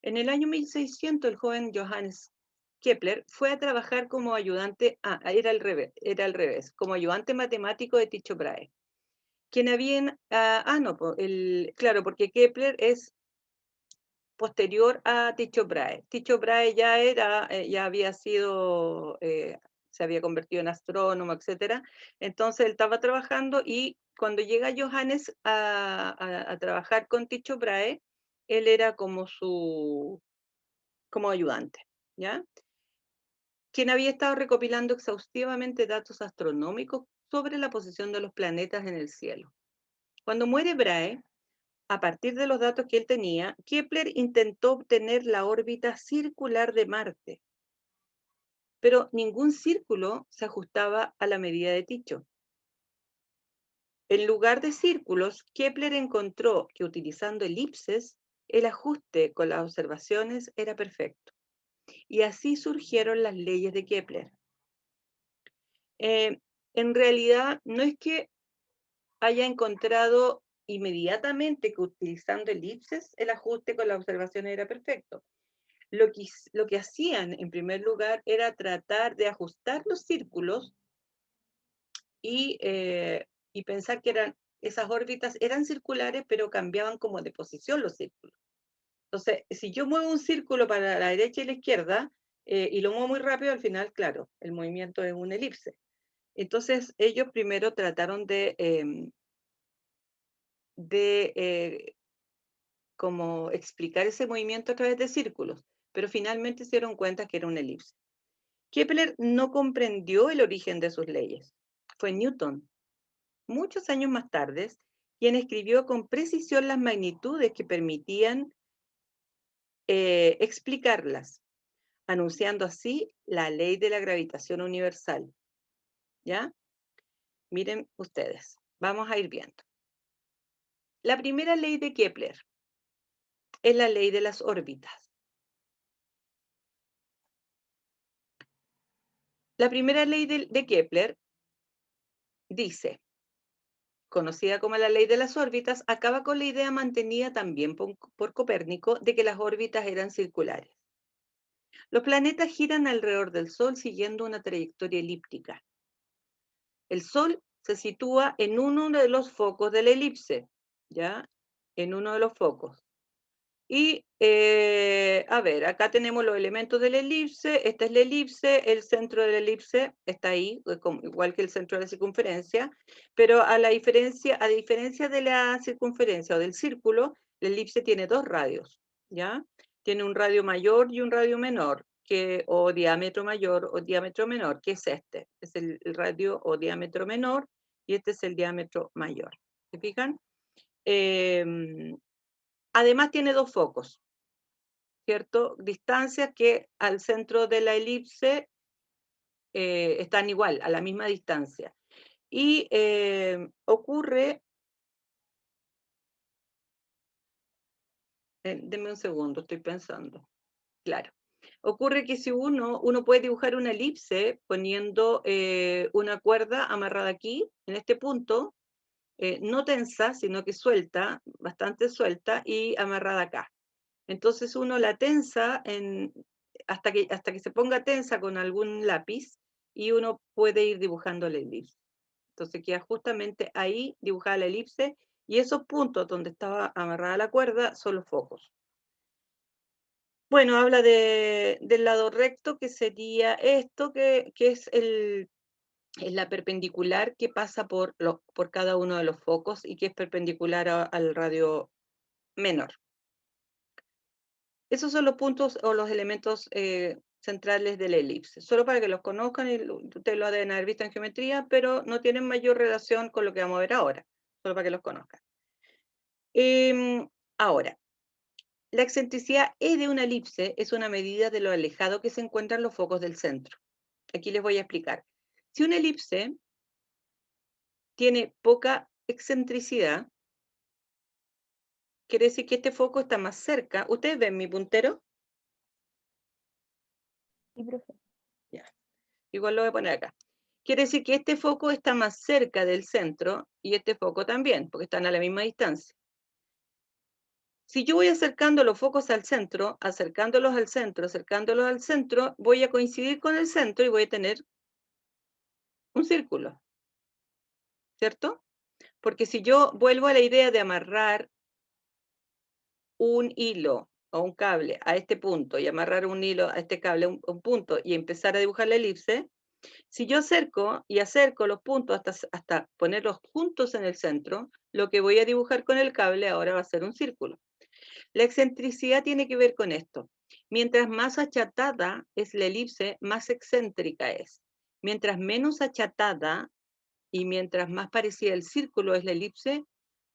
Speaker 1: En el año 1600, el joven Johannes Kepler fue a trabajar como ayudante, era al revés, como ayudante matemático de Tycho Brahe, quien había, claro, porque Kepler es posterior a Tycho Brahe. Tycho Brahe ya había sido, se había convertido en astrónomo, etcétera. Entonces él estaba trabajando y cuando llega Johannes a trabajar con Tycho Brahe, él era como como ayudante, ¿ya? Quien había estado recopilando exhaustivamente datos astronómicos sobre la posición de los planetas en el cielo. Cuando muere Brahe, a partir de los datos que él tenía, Kepler intentó obtener la órbita circular de Marte, pero ningún círculo se ajustaba a la medida de Tycho. En lugar de círculos, Kepler encontró que utilizando elipses, el ajuste con las observaciones era perfecto. Y así surgieron las leyes de Kepler. En realidad no es que haya encontrado inmediatamente que utilizando elipses el ajuste con la observación era perfecto. Lo que hacían en primer lugar era tratar de ajustar los círculos y pensar que esas órbitas eran circulares, pero cambiaban como de posición los círculos. Entonces, si yo muevo un círculo para la derecha y la izquierda, y lo muevo muy rápido, al final, claro, el movimiento es una elipse. Entonces, ellos primero trataron de como explicar ese movimiento a través de círculos, pero finalmente se dieron cuenta que era una elipse. Kepler no comprendió el origen de sus leyes. Fue Newton, muchos años más tarde, quien escribió con precisión las magnitudes que permitían explicarlas, anunciando así la ley de la gravitación universal. ¿Ya? Miren ustedes, vamos a ir viendo. La primera ley de Kepler es la ley de las órbitas. La primera ley de Kepler dice, conocida como la ley de las órbitas, acaba con la idea mantenida también por Copérnico de que las órbitas eran circulares. Los planetas giran alrededor del Sol siguiendo una trayectoria elíptica. El Sol se sitúa en uno de los focos de la elipse, ¿ya? En uno de los focos. Y, a ver, acá tenemos los elementos de la elipse, esta es la elipse, el centro de la elipse está ahí, igual que el centro de la circunferencia, pero a diferencia de la circunferencia o del círculo, la elipse tiene dos radios, ¿ya? Tiene un radio mayor y un radio menor, o diámetro mayor o diámetro menor, que es este, es el radio o diámetro menor, y este es el diámetro mayor. ¿Se fijan? Además tiene dos focos, ¿cierto? Distancias que al centro de la elipse están igual, a la misma distancia. Y ocurre, denme un segundo, estoy pensando. Claro. Ocurre que si uno puede dibujar una elipse poniendo una cuerda amarrada aquí, en este punto, no tensa, sino que suelta, bastante suelta, y amarrada acá. Entonces uno la tensa hasta que se ponga tensa con algún lápiz y uno puede ir dibujando la elipse. Entonces queda justamente ahí dibujada la elipse y esos puntos donde estaba amarrada la cuerda son los focos. Bueno, habla del lado recto, que sería esto, que es la perpendicular que pasa por cada uno de los focos y que es perpendicular al radio menor. Esos son los puntos o los elementos centrales de la elipse. Solo para que los conozcan, y ustedes lo deben haber visto en geometría, pero no tienen mayor relación con lo que vamos a ver ahora. Solo para que los conozcan. Ahora, la excentricidad E de una elipse es una medida de lo alejado que se encuentran los focos del centro. Aquí les voy a explicar. Si una elipse tiene poca excentricidad, quiere decir que este foco está más cerca. ¿Ustedes ven mi puntero?
Speaker 4: Sí, profe.
Speaker 1: Ya. Igual lo voy a poner acá. Quiere decir que este foco está más cerca del centro y este foco también, porque están a la misma distancia. Si yo voy acercando los focos al centro, acercándolos al centro, voy a coincidir con el centro y voy a tener un círculo, ¿cierto? Porque si yo vuelvo a la idea de amarrar un hilo o un cable a este punto y amarrar un hilo a este cable a un punto y empezar a dibujar la elipse, si yo acerco los puntos hasta ponerlos juntos en el centro, lo que voy a dibujar con el cable ahora va a ser un círculo. La excentricidad tiene que ver con esto. Mientras más achatada es la elipse, más excéntrica es. Mientras menos achatada y mientras más parecida al círculo es la elipse,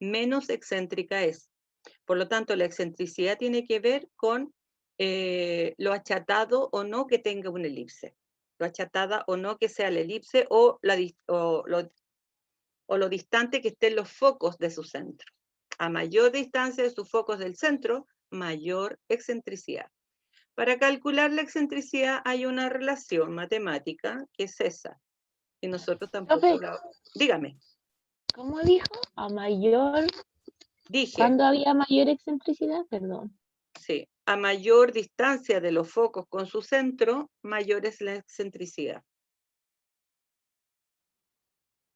Speaker 1: menos excéntrica es. Por lo tanto, la excentricidad tiene que ver con lo achatado o no que tenga una elipse. Lo achatada o no que sea la elipse o lo distante que estén los focos de su centro. A mayor distancia de sus focos del centro, mayor excentricidad. Para calcular la excentricidad hay una relación matemática que es esa. Y nosotros tampoco Dígame.
Speaker 4: ¿Cómo dijo? A mayor...
Speaker 1: Dije.
Speaker 4: ¿Cuándo había mayor excentricidad? Perdón.
Speaker 1: Sí. A mayor distancia de los focos con su centro, mayor es la excentricidad.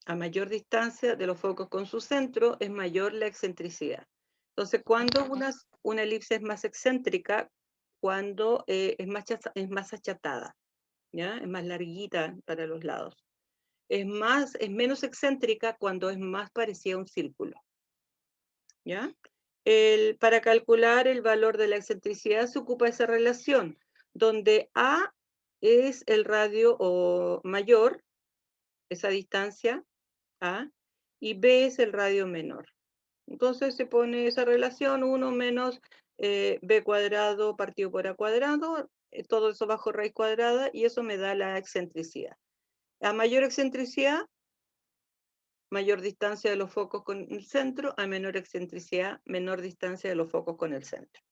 Speaker 1: A mayor distancia de los focos con su centro, es mayor la excentricidad. Entonces, cuando una elipse es más excéntrica, cuando es más achatada, ¿ya? Es más larguita para los lados. Es menos excéntrica cuando es más parecida a un círculo, ¿ya? Para calcular el valor de la excentricidad se ocupa esa relación, donde A es el radio o mayor, esa distancia, A, y B es el radio menor. Entonces se pone esa relación, 1 menos B cuadrado partido por A cuadrado, todo eso bajo raíz cuadrada, y eso me da la excentricidad. A mayor excentricidad, mayor distancia de los focos con el centro, a menor excentricidad, menor distancia de los focos con el centro.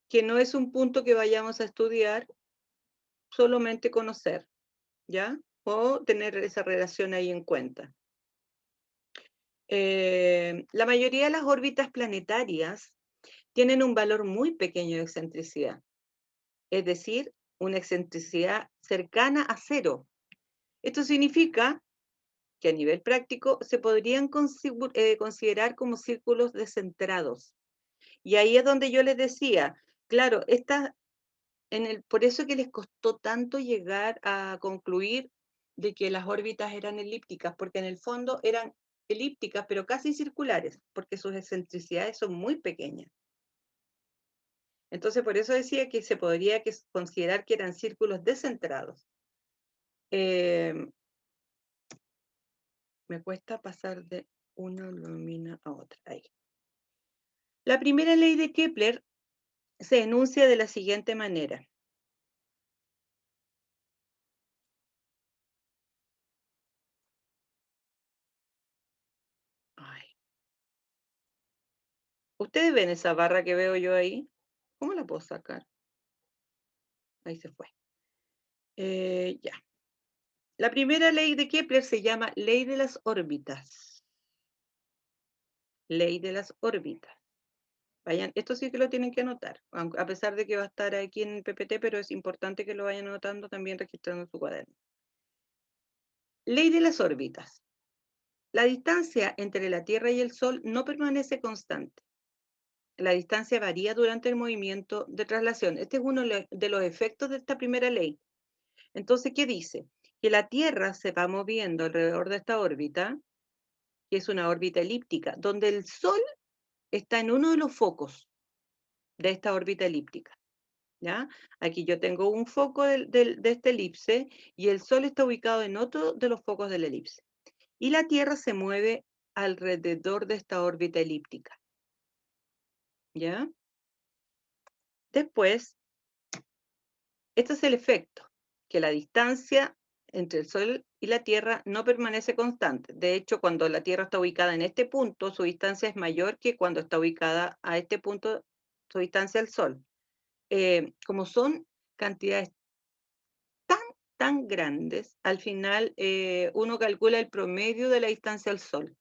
Speaker 1: Que no es un punto que vayamos a estudiar, solamente conocer, ¿ya? O tener esa relación ahí en cuenta. La mayoría de las órbitas planetarias tienen un valor muy pequeño de excentricidad, es decir, una excentricidad cercana a cero. Esto significa que a nivel práctico se podrían considerar como círculos descentrados. Y ahí es donde yo les decía, claro, por eso que les costó tanto llegar a concluir de que las órbitas eran elípticas, porque en el fondo eran elípticas, pero casi circulares, porque sus excentricidades son muy pequeñas. Entonces, por eso decía que se podría considerar que eran círculos descentrados. Me cuesta pasar de una lumina a otra. Ahí. La primera ley de Kepler se enuncia de la siguiente manera. Ay. ¿Ustedes ven esa barra que veo yo ahí? ¿Cómo la puedo sacar? Ahí se fue. Ya. La primera ley de Kepler se llama ley de las órbitas. Ley de las órbitas. Vayan, esto sí que lo tienen que anotar, a pesar de que va a estar aquí en el PPT, pero es importante que lo vayan anotando también registrando en su cuaderno. Ley de las órbitas. La distancia entre la Tierra y el Sol no permanece constante. La distancia varía durante el movimiento de traslación. Este es uno de los efectos de esta primera ley. Entonces, ¿qué dice? Que la Tierra se va moviendo alrededor de esta órbita, que es una órbita elíptica, donde el Sol está en uno de los focos de esta órbita elíptica. ¿Ya? Aquí yo tengo un foco de esta elipse y el Sol está ubicado en otro de los focos de la elipse. Y la Tierra se mueve alrededor de esta órbita elíptica. ¿Ya? Después, este es el efecto, que la distancia entre el Sol y la Tierra no permanece constante. De hecho, cuando la Tierra está ubicada en este punto, su distancia es mayor que cuando está ubicada a este punto, su distancia al Sol. Como son cantidades tan grandes, al final uno calcula el promedio de la distancia al Sol,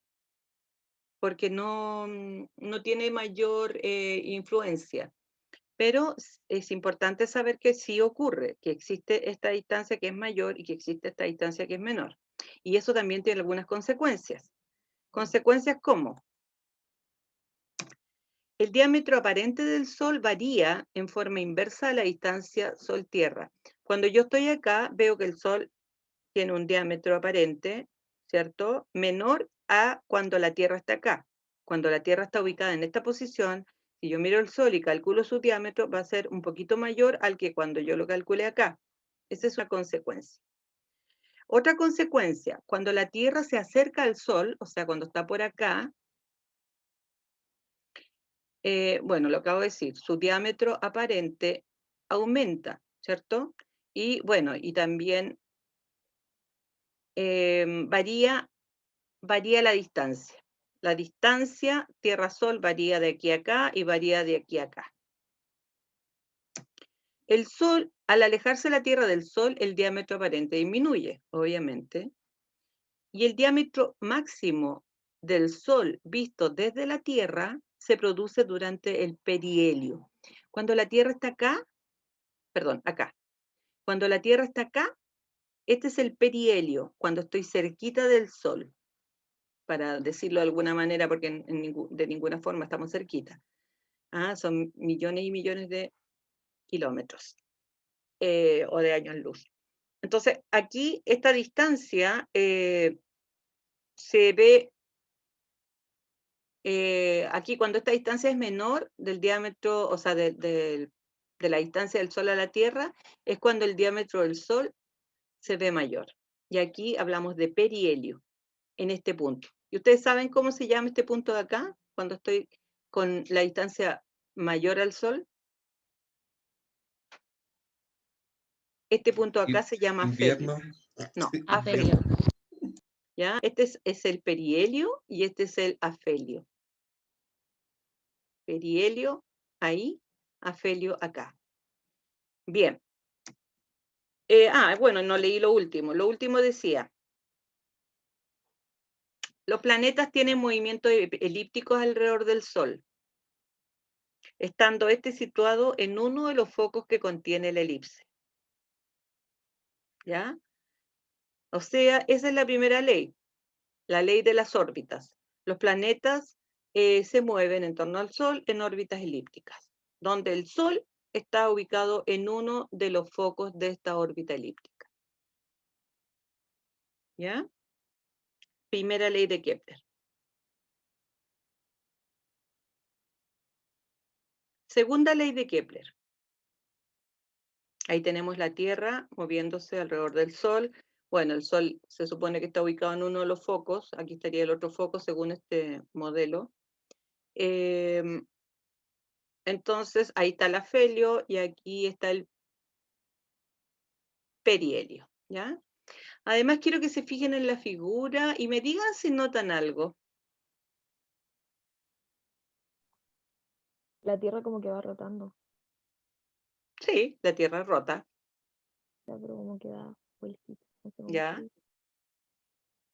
Speaker 1: porque no tiene mayor influencia. Pero es importante saber que sí ocurre, que existe esta distancia que es mayor y que existe esta distancia que es menor. Y eso también tiene algunas consecuencias. ¿Consecuencias cómo? El diámetro aparente del Sol varía en forma inversa a la distancia Sol-Tierra. Cuando yo estoy acá, veo que el Sol tiene un diámetro aparente, ¿cierto? Menor a cuando la Tierra está acá. Cuando la Tierra está ubicada en esta posición, si yo miro el Sol y calculo su diámetro, va a ser un poquito mayor al que cuando yo lo calcule acá. Esa es una consecuencia. Otra consecuencia, cuando la Tierra se acerca al Sol, o sea, cuando está por acá, bueno, lo acabo de decir, su diámetro aparente aumenta, ¿cierto? Y bueno, y también varía la distancia. La distancia Tierra-Sol varía de aquí a acá y varía de aquí a acá. El Sol al alejarse la Tierra del Sol, el diámetro aparente disminuye, obviamente, y el diámetro máximo del Sol visto desde la Tierra se produce durante el perihelio. Cuando la Tierra está acá, perdón, acá. Cuando la Tierra está acá, este es el perihelio, cuando estoy cerquita del Sol, para decirlo de alguna manera, porque de ninguna forma estamos cerquita. Son millones y millones de kilómetros o de años luz. Entonces, aquí esta distancia se ve, aquí cuando esta distancia es menor del diámetro, o sea, de la distancia del Sol a la Tierra, es cuando el diámetro del Sol se ve mayor. Y aquí hablamos de perihelio, en este punto. ¿Y ustedes saben cómo se llama este punto de acá? Cuando estoy con la distancia mayor al Sol. Este punto acá se llama afelio.
Speaker 3: Invierno.
Speaker 1: No,
Speaker 3: Sí,
Speaker 1: afelio. ¿Ya? Este es el perihelio y este es el afelio. Perihelio ahí, afelio acá. Bien. Bueno, no leí lo último. Lo último decía, los planetas tienen movimientos elípticos alrededor del Sol, estando este situado en uno de los focos que contiene la elipse. ¿Ya? O sea, esa es la primera ley, la ley de las órbitas. Los planetas se mueven en torno al Sol en órbitas elípticas, donde el Sol está ubicado en uno de los focos de esta órbita elíptica. ¿Ya? Primera ley de Kepler. Segunda ley de Kepler. Ahí tenemos la Tierra moviéndose alrededor del Sol. Bueno, el Sol se supone que está ubicado en uno de los focos. Aquí estaría el otro foco según este modelo. Entonces, ahí está el afelio y aquí está el perihelio, ¿ya? Además, quiero que se fijen en la figura y me digan si notan algo.
Speaker 4: La Tierra como que va rotando,
Speaker 1: Sí, la Tierra rota,
Speaker 4: ya, pero como que da vueltita, no sé cómo
Speaker 1: ¿ya?
Speaker 4: explicar.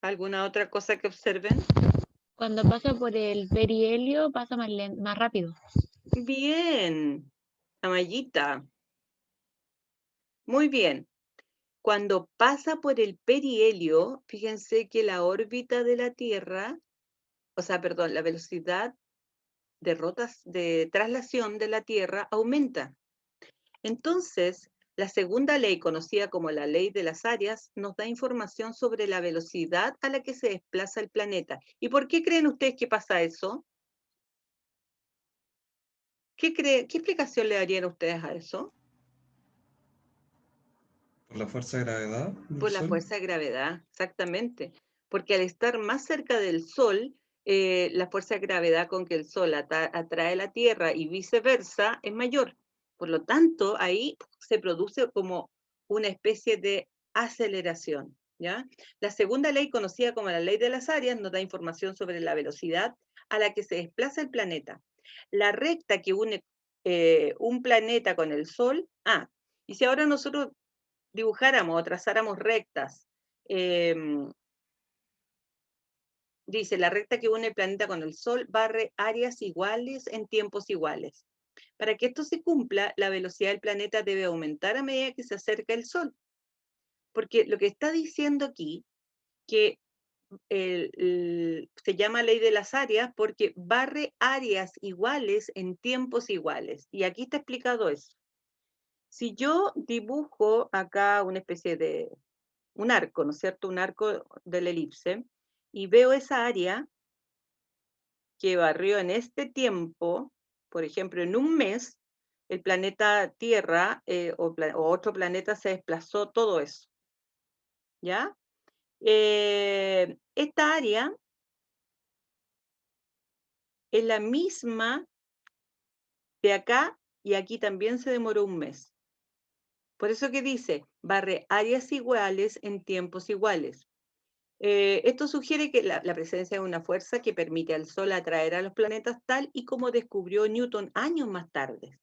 Speaker 1: ¿Alguna otra cosa que observen?
Speaker 4: Cuando pasa por el perihelio pasa más rápido.
Speaker 1: Bien, Amayita. Muy bien. Cuando pasa por el perihelio, fíjense que la órbita de la Tierra, o sea, perdón, la velocidad de traslación de la Tierra aumenta. Entonces, la segunda ley, conocida como la ley de las áreas, nos da información sobre la velocidad a la que se desplaza el planeta. ¿Y por qué creen ustedes que pasa eso? ¿Qué explicación le darían ustedes a eso?
Speaker 3: Por la fuerza de gravedad del
Speaker 1: Por la
Speaker 3: Sol.
Speaker 1: fuerza de gravedad, exactamente. Porque al estar más cerca del Sol, la fuerza de gravedad con que el Sol atrae la Tierra y viceversa es mayor. Por lo tanto, ahí se produce como una especie de aceleración, ¿ya? La segunda ley, conocida como la ley de las áreas, nos da información sobre la velocidad a la que se desplaza el planeta. La recta que une un planeta con el Sol, y si ahora nosotros dibujáramos o trazáramos rectas, dice, la recta que une el planeta con el Sol barre áreas iguales en tiempos iguales. Para que esto se cumpla, la velocidad del planeta debe aumentar a medida que se acerca el Sol. Porque lo que está diciendo aquí, que se llama ley de las áreas porque barre áreas iguales en tiempos iguales. Y aquí está explicado eso. Si yo dibujo acá una especie de un arco, ¿no es cierto? Un arco de la elipse, y veo esa área que barrió en este tiempo, por ejemplo, en un mes, el planeta Tierra o otro planeta se desplazó todo eso, ¿ya? Esta área es la misma de acá y aquí también se demoró un mes. Por eso que dice, barre áreas iguales en tiempos iguales. Esto sugiere que la presencia de una fuerza que permite al Sol atraer a los planetas tal y como descubrió Newton años más tarde.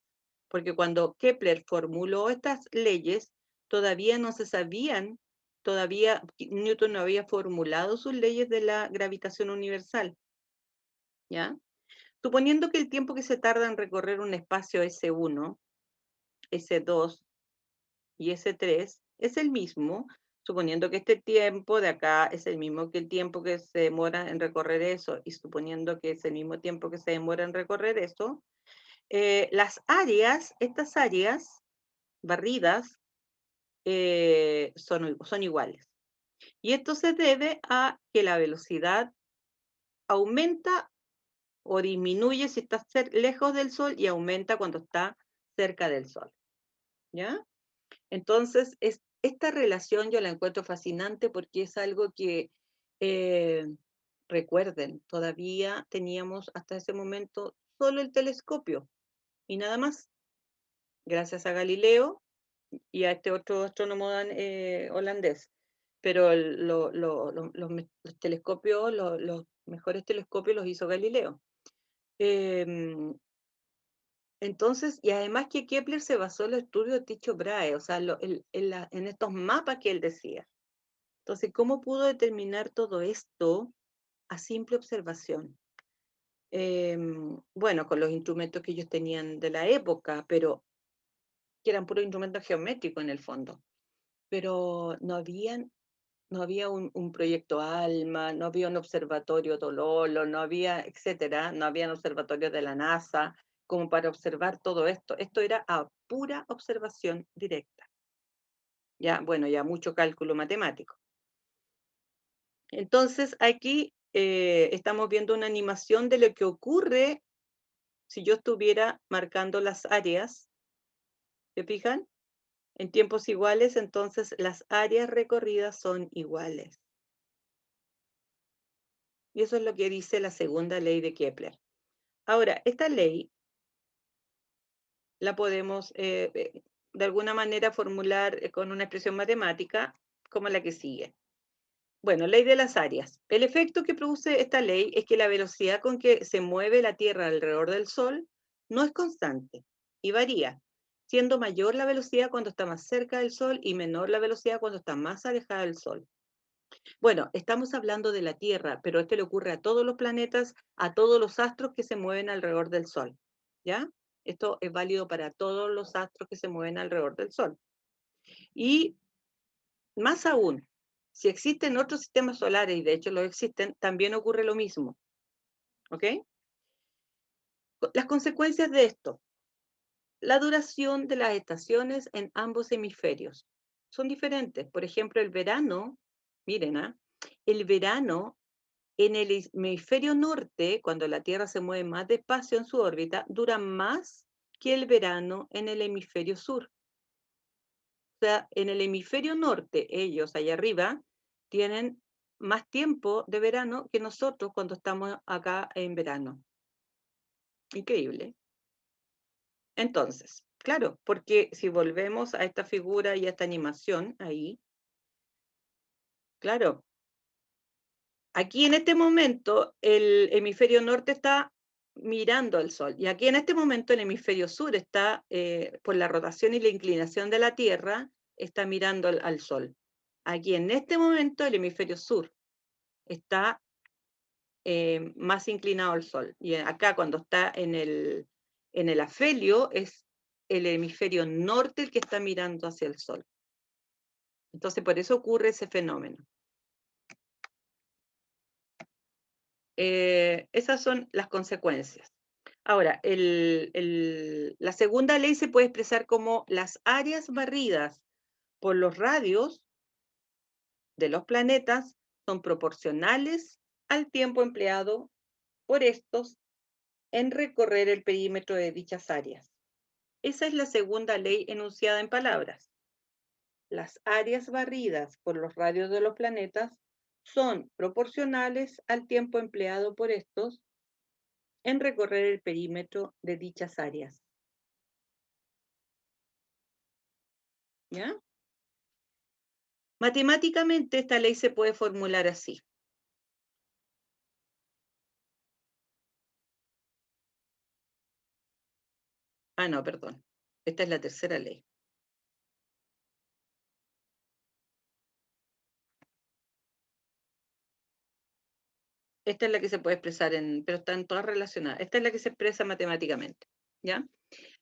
Speaker 1: porque cuando Kepler formuló estas leyes, todavía no se sabían, todavía Newton no había formulado sus leyes de la gravitación universal, ¿ya? Suponiendo que el tiempo que se tarda en recorrer un espacio S1, S2 y S3 es el mismo, suponiendo que este tiempo de acá es el mismo que el tiempo que se demora en recorrer eso, y suponiendo que es el mismo tiempo que se demora en recorrer eso, las áreas, estas áreas barridas, son iguales. Y esto se debe a que la velocidad aumenta o disminuye si está lejos del Sol y aumenta cuando está cerca del Sol. ¿Ya? Entonces, esta relación yo la encuentro fascinante porque es algo que, recuerden, todavía teníamos hasta ese momento solo el telescopio y nada más. Gracias a Galileo y a este otro astrónomo holandés. Pero los telescopios, los mejores telescopios los hizo Galileo. Entonces, y además que Kepler se basó en el estudio de Tycho Brahe, o sea, en estos mapas que él decía. Entonces, ¿cómo pudo determinar todo esto a simple observación? Bueno, con los instrumentos que ellos tenían de la época, pero que eran puros instrumentos geométricos en el fondo. Pero no había un proyecto ALMA, no había un observatorio Tololo, no había, etcétera, no había observatorios de la NASA como para observar todo esto. Esto era a pura observación directa. Ya, bueno, ya mucho cálculo matemático. Entonces, aquí estamos viendo una animación de lo que ocurre si yo estuviera marcando las áreas. ¿Se fijan? En tiempos iguales, entonces las áreas recorridas son iguales. Y eso es lo que dice la segunda ley de Kepler. Ahora, esta ley la podemos de alguna manera formular con una expresión matemática como la que sigue. Bueno, ley de las áreas. El efecto que produce esta ley es que la velocidad con que se mueve la Tierra alrededor del Sol no es constante y varía, siendo mayor la velocidad cuando está más cerca del Sol y menor la velocidad cuando está más alejada del Sol. Bueno, estamos hablando de la Tierra, pero esto le ocurre a todos los planetas, a todos los astros que se mueven alrededor del Sol, ¿ya? Esto es válido para todos los astros que se mueven alrededor del Sol. Y más aún, si existen otros sistemas solares, y de hecho lo existen, también ocurre lo mismo, ¿ok? Las consecuencias de esto. La duración de las estaciones en ambos hemisferios son diferentes. Por ejemplo, el verano, miren, el verano en el hemisferio norte, cuando la Tierra se mueve más despacio en su órbita, dura más que el verano en el hemisferio sur. O sea, en el hemisferio norte, ellos allá arriba, tienen más tiempo de verano que nosotros cuando estamos acá en verano. Increíble. Entonces, claro, porque si volvemos a esta figura y a esta animación ahí, claro, aquí en este momento el hemisferio norte está mirando al Sol y aquí en este momento el hemisferio sur está, por la rotación y la inclinación de la Tierra, está mirando al Sol. Aquí en este momento el hemisferio sur está más inclinado al Sol. Y acá cuando está en el afelio es el hemisferio norte el que está mirando hacia el Sol. Entonces por eso ocurre ese fenómeno. Esas son las consecuencias. Ahora, la segunda ley se puede expresar como las áreas barridas por los radios de los planetas son proporcionales al tiempo empleado por estos en recorrer el perímetro de dichas áreas. Esa es la segunda ley enunciada en palabras. Las áreas barridas por los radios de los planetas son proporcionales al tiempo empleado por estos en recorrer el perímetro de dichas áreas. ¿Ya? Matemáticamente esta ley se puede formular así. Ah, no, perdón. Esta es la tercera ley. Esta es la que se puede expresar pero están todas relacionadas. Esta es la que se expresa matemáticamente, ¿ya?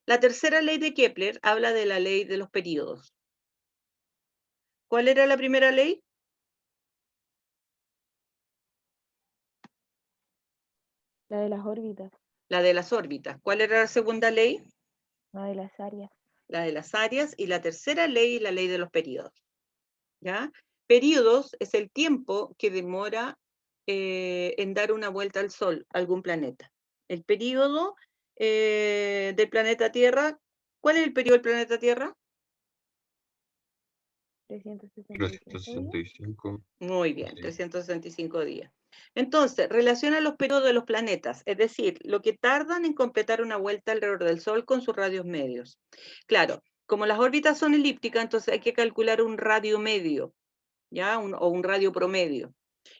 Speaker 1: La tercera ley de Kepler habla de la ley de los períodos. ¿Cuál era la primera ley?
Speaker 4: La de las órbitas,
Speaker 1: La de las órbitas. ¿Cuál era la segunda ley?
Speaker 4: la de las áreas.
Speaker 1: La de las áreas. Y la tercera ley, la ley de los períodos, ¿ya? Períodos es el tiempo que demora en dar una vuelta al Sol, a algún planeta. El período del planeta Tierra, ¿cuál es el periodo del planeta Tierra?
Speaker 4: 365 días.
Speaker 5: 365.
Speaker 1: Muy bien,
Speaker 5: Sí.
Speaker 1: 365 días. Entonces, relaciona los periodos de los planetas, es decir, lo que tardan en completar una vuelta alrededor del Sol con sus radios medios. Claro, como las órbitas son elípticas, entonces hay que calcular un radio medio, ¿ya? O un radio promedio.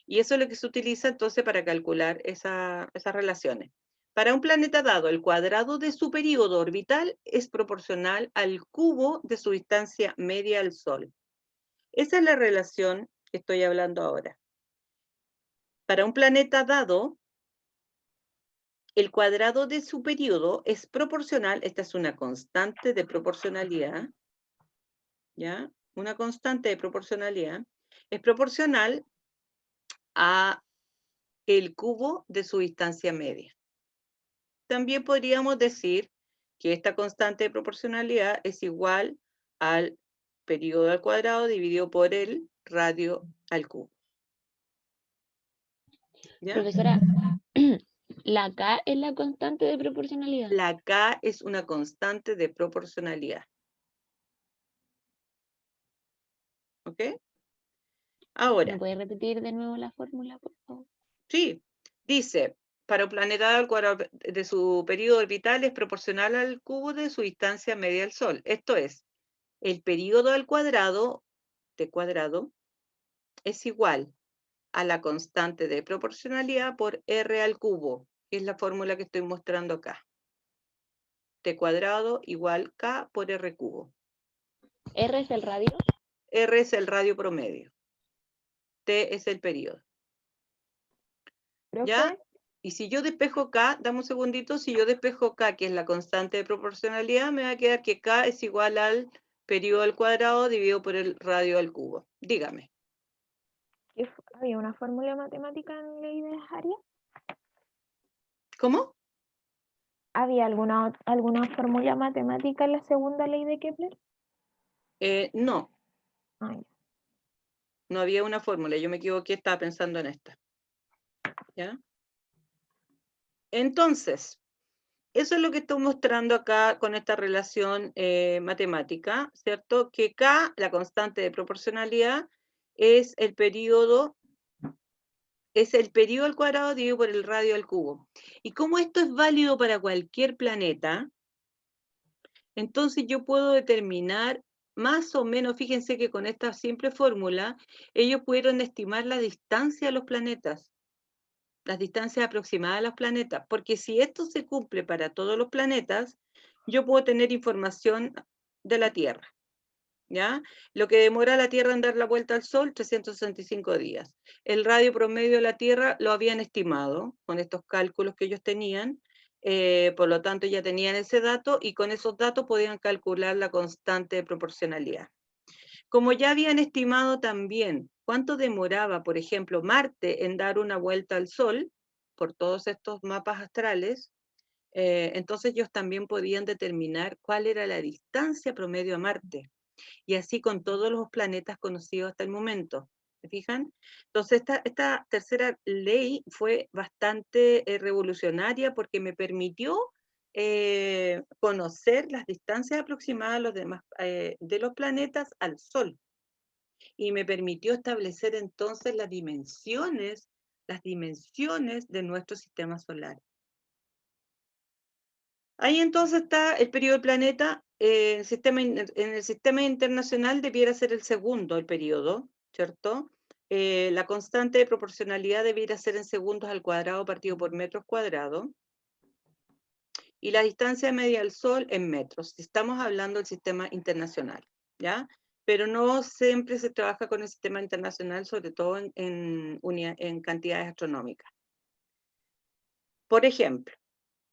Speaker 1: Y eso es lo que se utiliza entonces para calcular esas relaciones. Para un planeta dado, el cuadrado de su período orbital es proporcional al cubo de su distancia media al Sol. Esa es la relación que estoy hablando ahora. Para un planeta dado, el cuadrado de su período es proporcional, esta es una constante de proporcionalidad, ¿ya? Una constante de proporcionalidad, es proporcional a el cubo de su distancia media. También podríamos decir que esta constante de proporcionalidad es igual al período al cuadrado dividido por el radio al cubo. ¿Ya?
Speaker 4: Profesora, la K es la constante de proporcionalidad.
Speaker 1: La K es una constante de proporcionalidad. ¿Ok?
Speaker 4: ¿Me
Speaker 1: Ahora,
Speaker 4: puede repetir de nuevo la fórmula, por favor?
Speaker 1: sí, dice, para un planeta al cuadrado de su periodo orbital es proporcional al cubo de su distancia media al Sol. Esto es, el periodo al cuadrado de cuadrado es igual a la constante de proporcionalidad por R al cubo, que es la fórmula que estoy mostrando acá. T cuadrado igual K por R cubo.
Speaker 4: R es el radio.
Speaker 1: R es el radio promedio. T es el periodo.
Speaker 4: Profe,
Speaker 1: ¿Ya? Y si yo despejo K, dame un segundito, si yo despejo K, que es la constante de proporcionalidad, me va a quedar que K es igual al periodo al cuadrado dividido por el radio al cubo. Dígame.
Speaker 4: ¿había una fórmula matemática en ley de áreas?
Speaker 1: ¿Cómo?
Speaker 4: ¿Había alguna fórmula matemática en la segunda ley de Kepler?
Speaker 1: No,
Speaker 4: Ah, ya.
Speaker 1: no había una fórmula. Yo me equivoqué, estaba pensando en esta. ¿Ya? Entonces, eso es lo que estoy mostrando acá con esta relación matemática, ¿cierto? Que K, la constante de proporcionalidad, es el periodo al cuadrado dividido por el radio al cubo. Y como esto es válido para cualquier planeta, entonces yo puedo determinar más o menos, fíjense que con esta simple fórmula, ellos pudieron estimar la distancia a los planetas, las distancias aproximadas a los planetas, porque si esto se cumple para todos los planetas, yo puedo tener información de la Tierra. ¿Ya? Lo que demora la Tierra en dar la vuelta al Sol, 365 días. El radio promedio de la Tierra lo habían estimado con estos cálculos que ellos tenían, por lo tanto ya tenían ese dato y con esos datos podían calcular la constante de proporcionalidad. Como ya habían estimado también cuánto demoraba, por ejemplo, Marte en dar una vuelta al Sol, por todos estos mapas astrales, entonces ellos también podían determinar cuál era la distancia promedio a Marte. Y así con todos los planetas conocidos hasta el momento. ¿Se fijan? Entonces, esta tercera ley fue bastante revolucionaria porque me permitió conocer las distancias aproximadas de los planetas al Sol. Y me permitió establecer entonces las dimensiones de nuestro sistema solar. Ahí entonces está el periodo del planeta. En el sistema internacional debiera ser el segundo el periodo, ¿cierto? La constante de proporcionalidad debiera ser en segundos al cuadrado partido por metros cuadrados. y la distancia media al Sol en metros. Estamos hablando del sistema internacional, ¿ya? Pero no siempre se trabaja con el sistema internacional, sobre todo en cantidades astronómicas. Por ejemplo,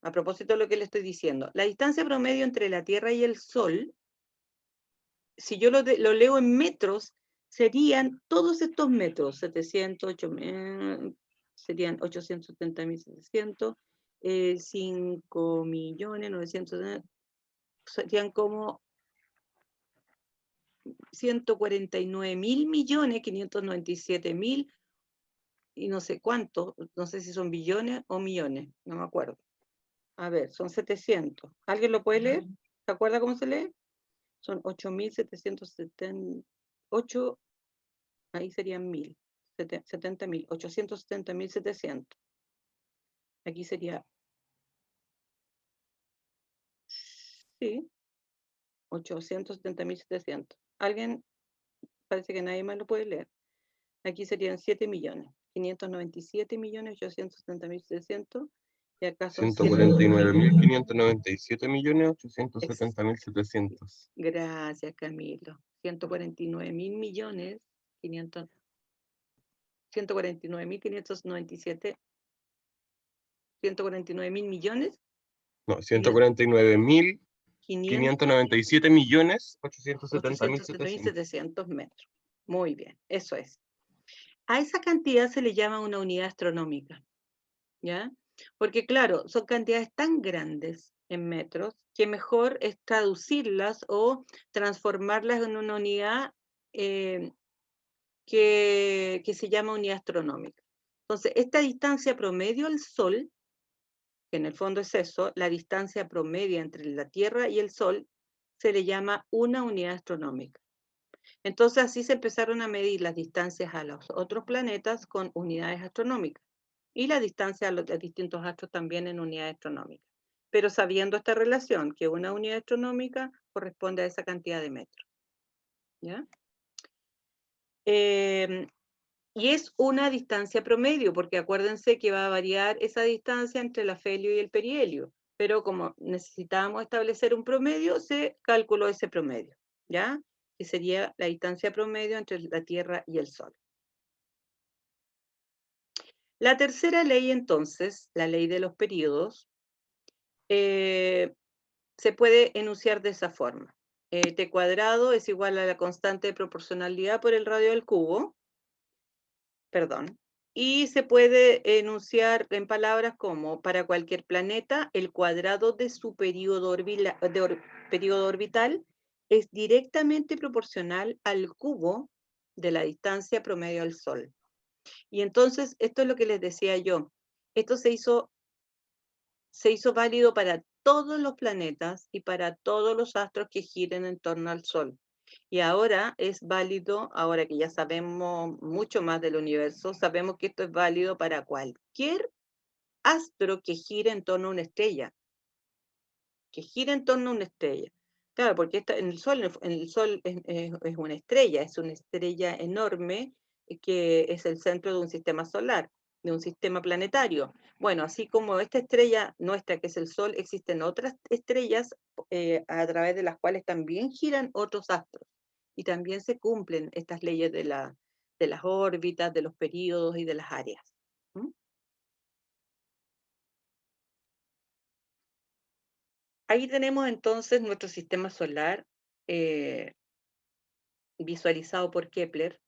Speaker 1: a propósito de lo que le estoy diciendo, la distancia promedio entre la Tierra y el Sol, si yo lo leo en metros, serían todos estos metros, 700, serían 870.700, 5.900.000, serían como 149.000.597.000 y no sé cuánto, no sé si son billones o millones, no me acuerdo. A ver, son 700. ¿Alguien lo puede leer? ¿Se acuerda cómo se lee? Son 8.778, ahí serían 1.000, 70.000, 870.700. Aquí sería, sí, 870.700. ¿Alguien? Parece que nadie más lo puede leer. Aquí serían 7.597.870.700. Y acá son
Speaker 5: 149.597.870.700.
Speaker 1: Gracias, Camilo. 149.000.000.000, 149.597, 149.000 millones,
Speaker 5: No, 149.597.870.700.
Speaker 1: 870.700 metros. Muy bien, eso es. A esa cantidad se le llama una unidad astronómica, ¿ya? Porque claro, son cantidades tan grandes en metros que mejor es traducirlas o transformarlas en una unidad que se llama unidad astronómica. Entonces, esta distancia promedio al Sol, que en el fondo es eso, la distancia promedia entre la Tierra y el Sol, se le llama una unidad astronómica. Entonces, así se empezaron a medir las distancias a los otros planetas con unidades astronómicas y la distancia a los distintos astros también en unidades astronómicas. Pero sabiendo esta relación, que una unidad astronómica corresponde a esa cantidad de metros. ¿Ya? Y es una distancia promedio, porque acuérdense que va a variar esa distancia entre el afelio y el perihelio, pero como necesitábamos establecer un promedio, se calculó ese promedio, ¿ya? Que sería la distancia promedio entre la Tierra y el Sol. La tercera ley, entonces, la ley de los períodos, se puede enunciar de esa forma. T cuadrado es igual a la constante de proporcionalidad por el radio del cubo, perdón, y se puede enunciar en palabras como, para cualquier planeta, el cuadrado de su periodo orbital es directamente proporcional al cubo de la distancia promedio al Sol. Y entonces, esto es lo que les decía yo, esto se hizo válido para todos los planetas y para todos los astros que giren en torno al Sol. Y ahora es válido, ahora que ya sabemos mucho más del universo, sabemos que esto es válido para cualquier astro que gire en torno a una estrella. Que gire en torno a una estrella. Claro, porque en el Sol es una estrella enorme que es el centro de un sistema solar, de un sistema planetario. Bueno, así como esta estrella nuestra, que es el Sol, existen otras estrellas a través de las cuales también giran otros astros. Y también se cumplen estas leyes de las órbitas, de los períodos y de las áreas. ¿Mm? Ahí tenemos entonces nuestro sistema solar visualizado por Kepler,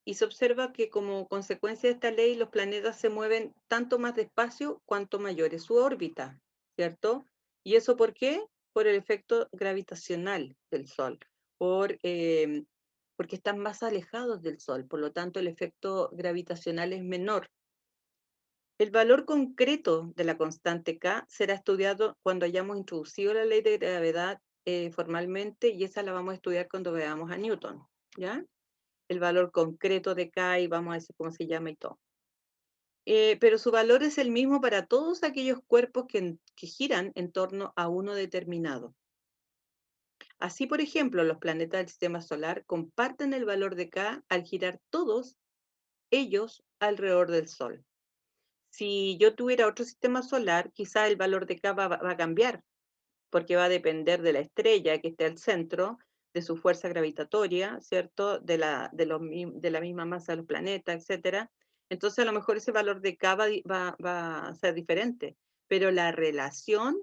Speaker 1: y se observa que como consecuencia de esta ley los planetas se mueven tanto más despacio cuanto mayor es su órbita, ¿cierto? ¿Y eso por qué? Por el efecto gravitacional del Sol, porque están más alejados del Sol, por lo tanto el efecto gravitacional es menor. El valor concreto de la constante K será estudiado cuando hayamos introducido la ley de gravedad formalmente, y esa la vamos a estudiar cuando veamos a Newton, ¿ya? El valor concreto de K y vamos a decir cómo se llama y todo. Pero su valor es el mismo para todos aquellos cuerpos que giran en torno a uno determinado. Así, por ejemplo, los planetas del sistema solar comparten el valor de K al girar todos ellos alrededor del Sol. Si yo tuviera otro sistema solar, quizá el valor de K va a cambiar, porque va a depender de la estrella que esté al centro, de su fuerza gravitatoria, ¿cierto? De la misma masa de los planetas, etcétera. Entonces, a lo mejor ese valor de K va a ser diferente, pero la relación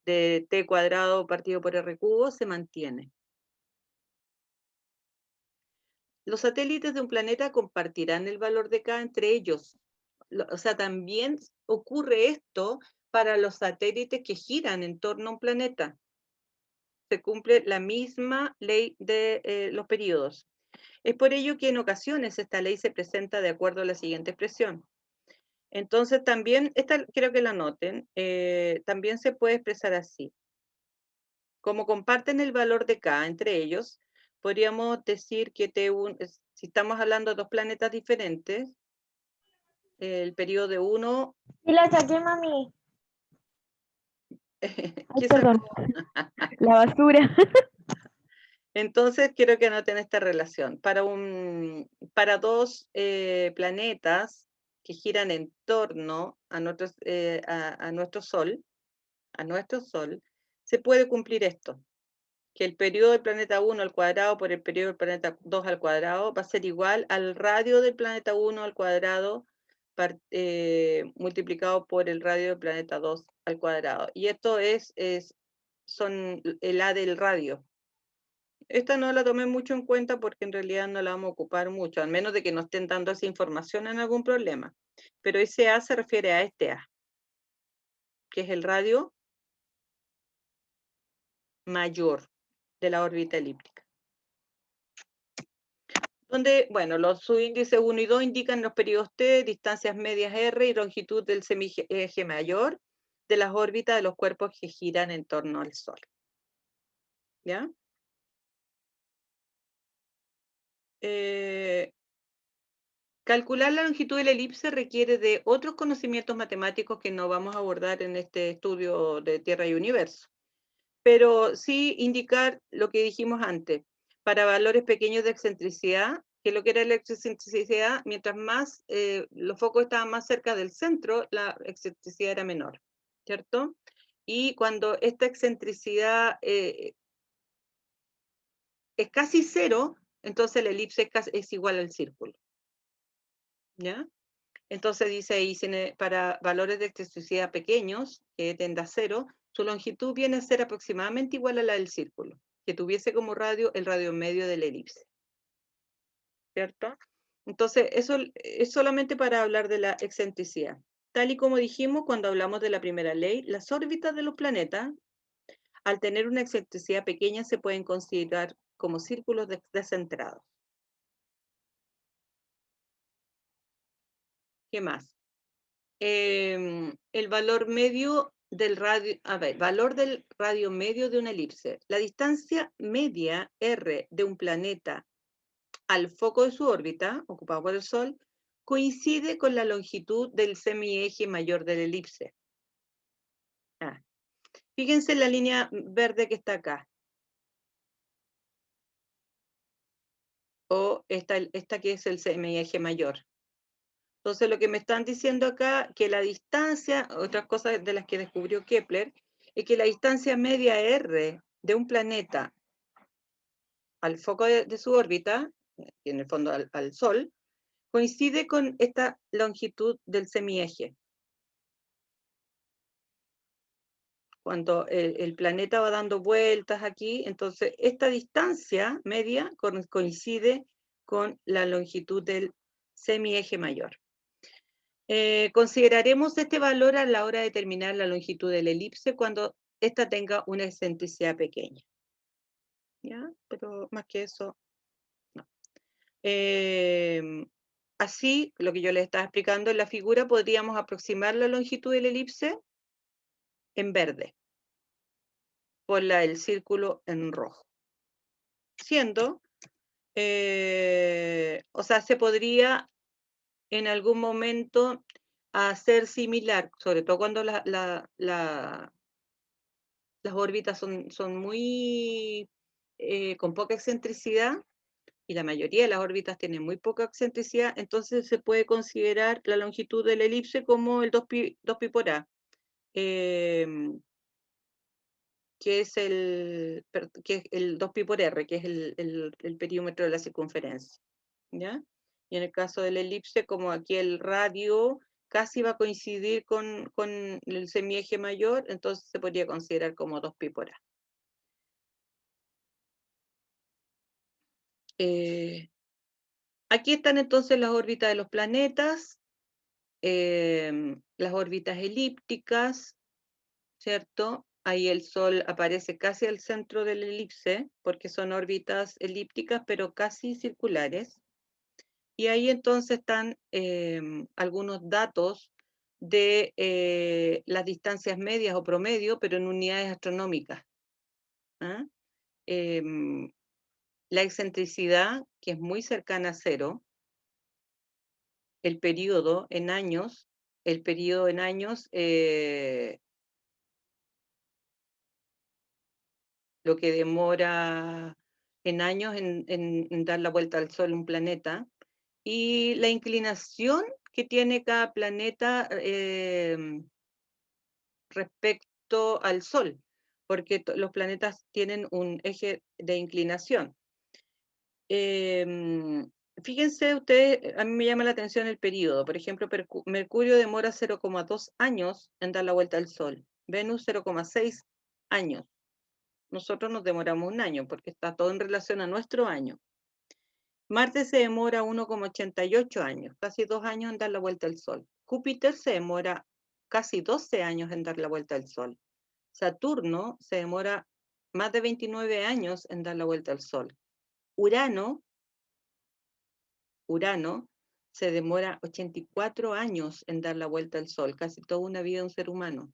Speaker 1: de T cuadrado partido por R cubo se mantiene. Los satélites de un planeta compartirán el valor de K entre ellos. O sea, también ocurre esto para los satélites que giran en torno a un planeta. Se cumple la misma ley de los periodos. Es por ello que en ocasiones esta ley se presenta de acuerdo a la siguiente expresión. Entonces también, esta quiero que la noten, también se puede expresar así. Como comparten el valor de K entre ellos, podríamos decir que si estamos hablando de dos planetas diferentes, el periodo de uno...
Speaker 4: Sí, la saqué, mami. Ay,
Speaker 1: ¿Qué
Speaker 4: perdón.
Speaker 1: sacó?
Speaker 4: La basura.
Speaker 1: Entonces quiero que anoten esta relación. Para dos planetas que giran en torno a nuestro Sol, se puede cumplir esto, que el periodo del planeta 1 al cuadrado por el periodo del planeta 2 al cuadrado va a ser igual al radio del planeta 1 al cuadrado multiplicado por el radio del planeta 2 al cuadrado. Y esto son el A del radio. Esta no la tomé mucho en cuenta porque en realidad no la vamos a ocupar mucho, al menos de que nos estén dando esa información en algún problema. Pero ese A se refiere a este A, que es el radio mayor de la órbita elíptica. Donde, bueno, los subíndices 1 y 2 indican los periodos T, distancias medias R y longitud del semieje mayor de las órbitas de los cuerpos que giran en torno al Sol. ¿Ya? Calcular la longitud de la elipse requiere de otros conocimientos matemáticos que no vamos a abordar en este estudio de Tierra y Universo. Pero sí indicar lo que dijimos antes. Para valores pequeños de excentricidad, que lo que era la excentricidad, mientras más los focos estaban más cerca del centro, la excentricidad era menor, ¿cierto? Y cuando esta excentricidad es casi cero, entonces la elipse es igual al círculo. ¿Ya? Entonces dice ahí, para valores de excentricidad pequeños, que tiende a cero, su longitud viene a ser aproximadamente igual a la del círculo, que tuviese como radio el radio medio de la elipse. ¿Cierto? Entonces, eso es solamente para hablar de la excentricidad. Tal y como dijimos cuando hablamos de la primera ley, las órbitas de los planetas, al tener una excentricidad pequeña, se pueden considerar como círculos descentrados. ¿Qué más? El valor medio del radio, valor del radio medio de una elipse. La distancia media R de un planeta al foco de su órbita, ocupado por el Sol, coincide con la longitud del semieje mayor de la elipse. Fíjense en la línea verde que está acá. O esta que es el semieje mayor. Entonces, lo que me están diciendo acá, que la distancia, otras cosas de las que descubrió Kepler, es que la distancia media R de un planeta al foco de su órbita, y en el fondo al Sol, coincide con esta longitud del semieje. Cuando el planeta va dando vueltas aquí, entonces esta distancia media coincide con la longitud del semieje mayor. Consideraremos este valor a la hora de determinar la longitud de la elipse cuando ésta tenga una excentricidad pequeña. ¿Ya? Pero más que eso, no. Así, lo que yo les estaba explicando en la figura, podríamos aproximar la longitud de la elipse en verde, por el círculo en rojo. Siendo, o sea, se podría en algún momento hacer similar, sobre todo cuando las órbitas son muy con poca excentricidad, y la mayoría de las órbitas tienen muy poca excentricidad, entonces se puede considerar la longitud de la elipse como el 2pi por A, que es el 2pi por R, que es el perímetro de la circunferencia, ¿ya? Y en el caso de la elipse, como aquí el radio casi va a coincidir con el semieje mayor, entonces se podría considerar como 2pi por A. Aquí están entonces las órbitas de los planetas, las órbitas elípticas, ¿cierto? Ahí el Sol aparece casi al centro del elipse, porque son órbitas elípticas, pero casi circulares. Y ahí entonces están algunos datos de las distancias medias o promedio, pero en unidades astronómicas. ¿Ah? La excentricidad, que es muy cercana a cero, el periodo en años, lo que demora en años en dar la vuelta al Sol un planeta, y la inclinación que tiene cada planeta respecto al Sol, porque los planetas tienen un eje de inclinación. Fíjense ustedes, a mí me llama la atención el periodo. Por ejemplo, Mercurio demora 0,2 años en dar la vuelta al Sol. Venus 0,6 años. Nosotros nos demoramos un año porque está todo en relación a nuestro año. Marte se demora 1,88 años, casi 2 años en dar la vuelta al Sol. Júpiter se demora casi 12 años en dar la vuelta al Sol. Saturno se demora más de 29 años en dar la vuelta al Sol. Urano se demora 84 años en dar la vuelta al Sol, casi toda una vida de un ser humano.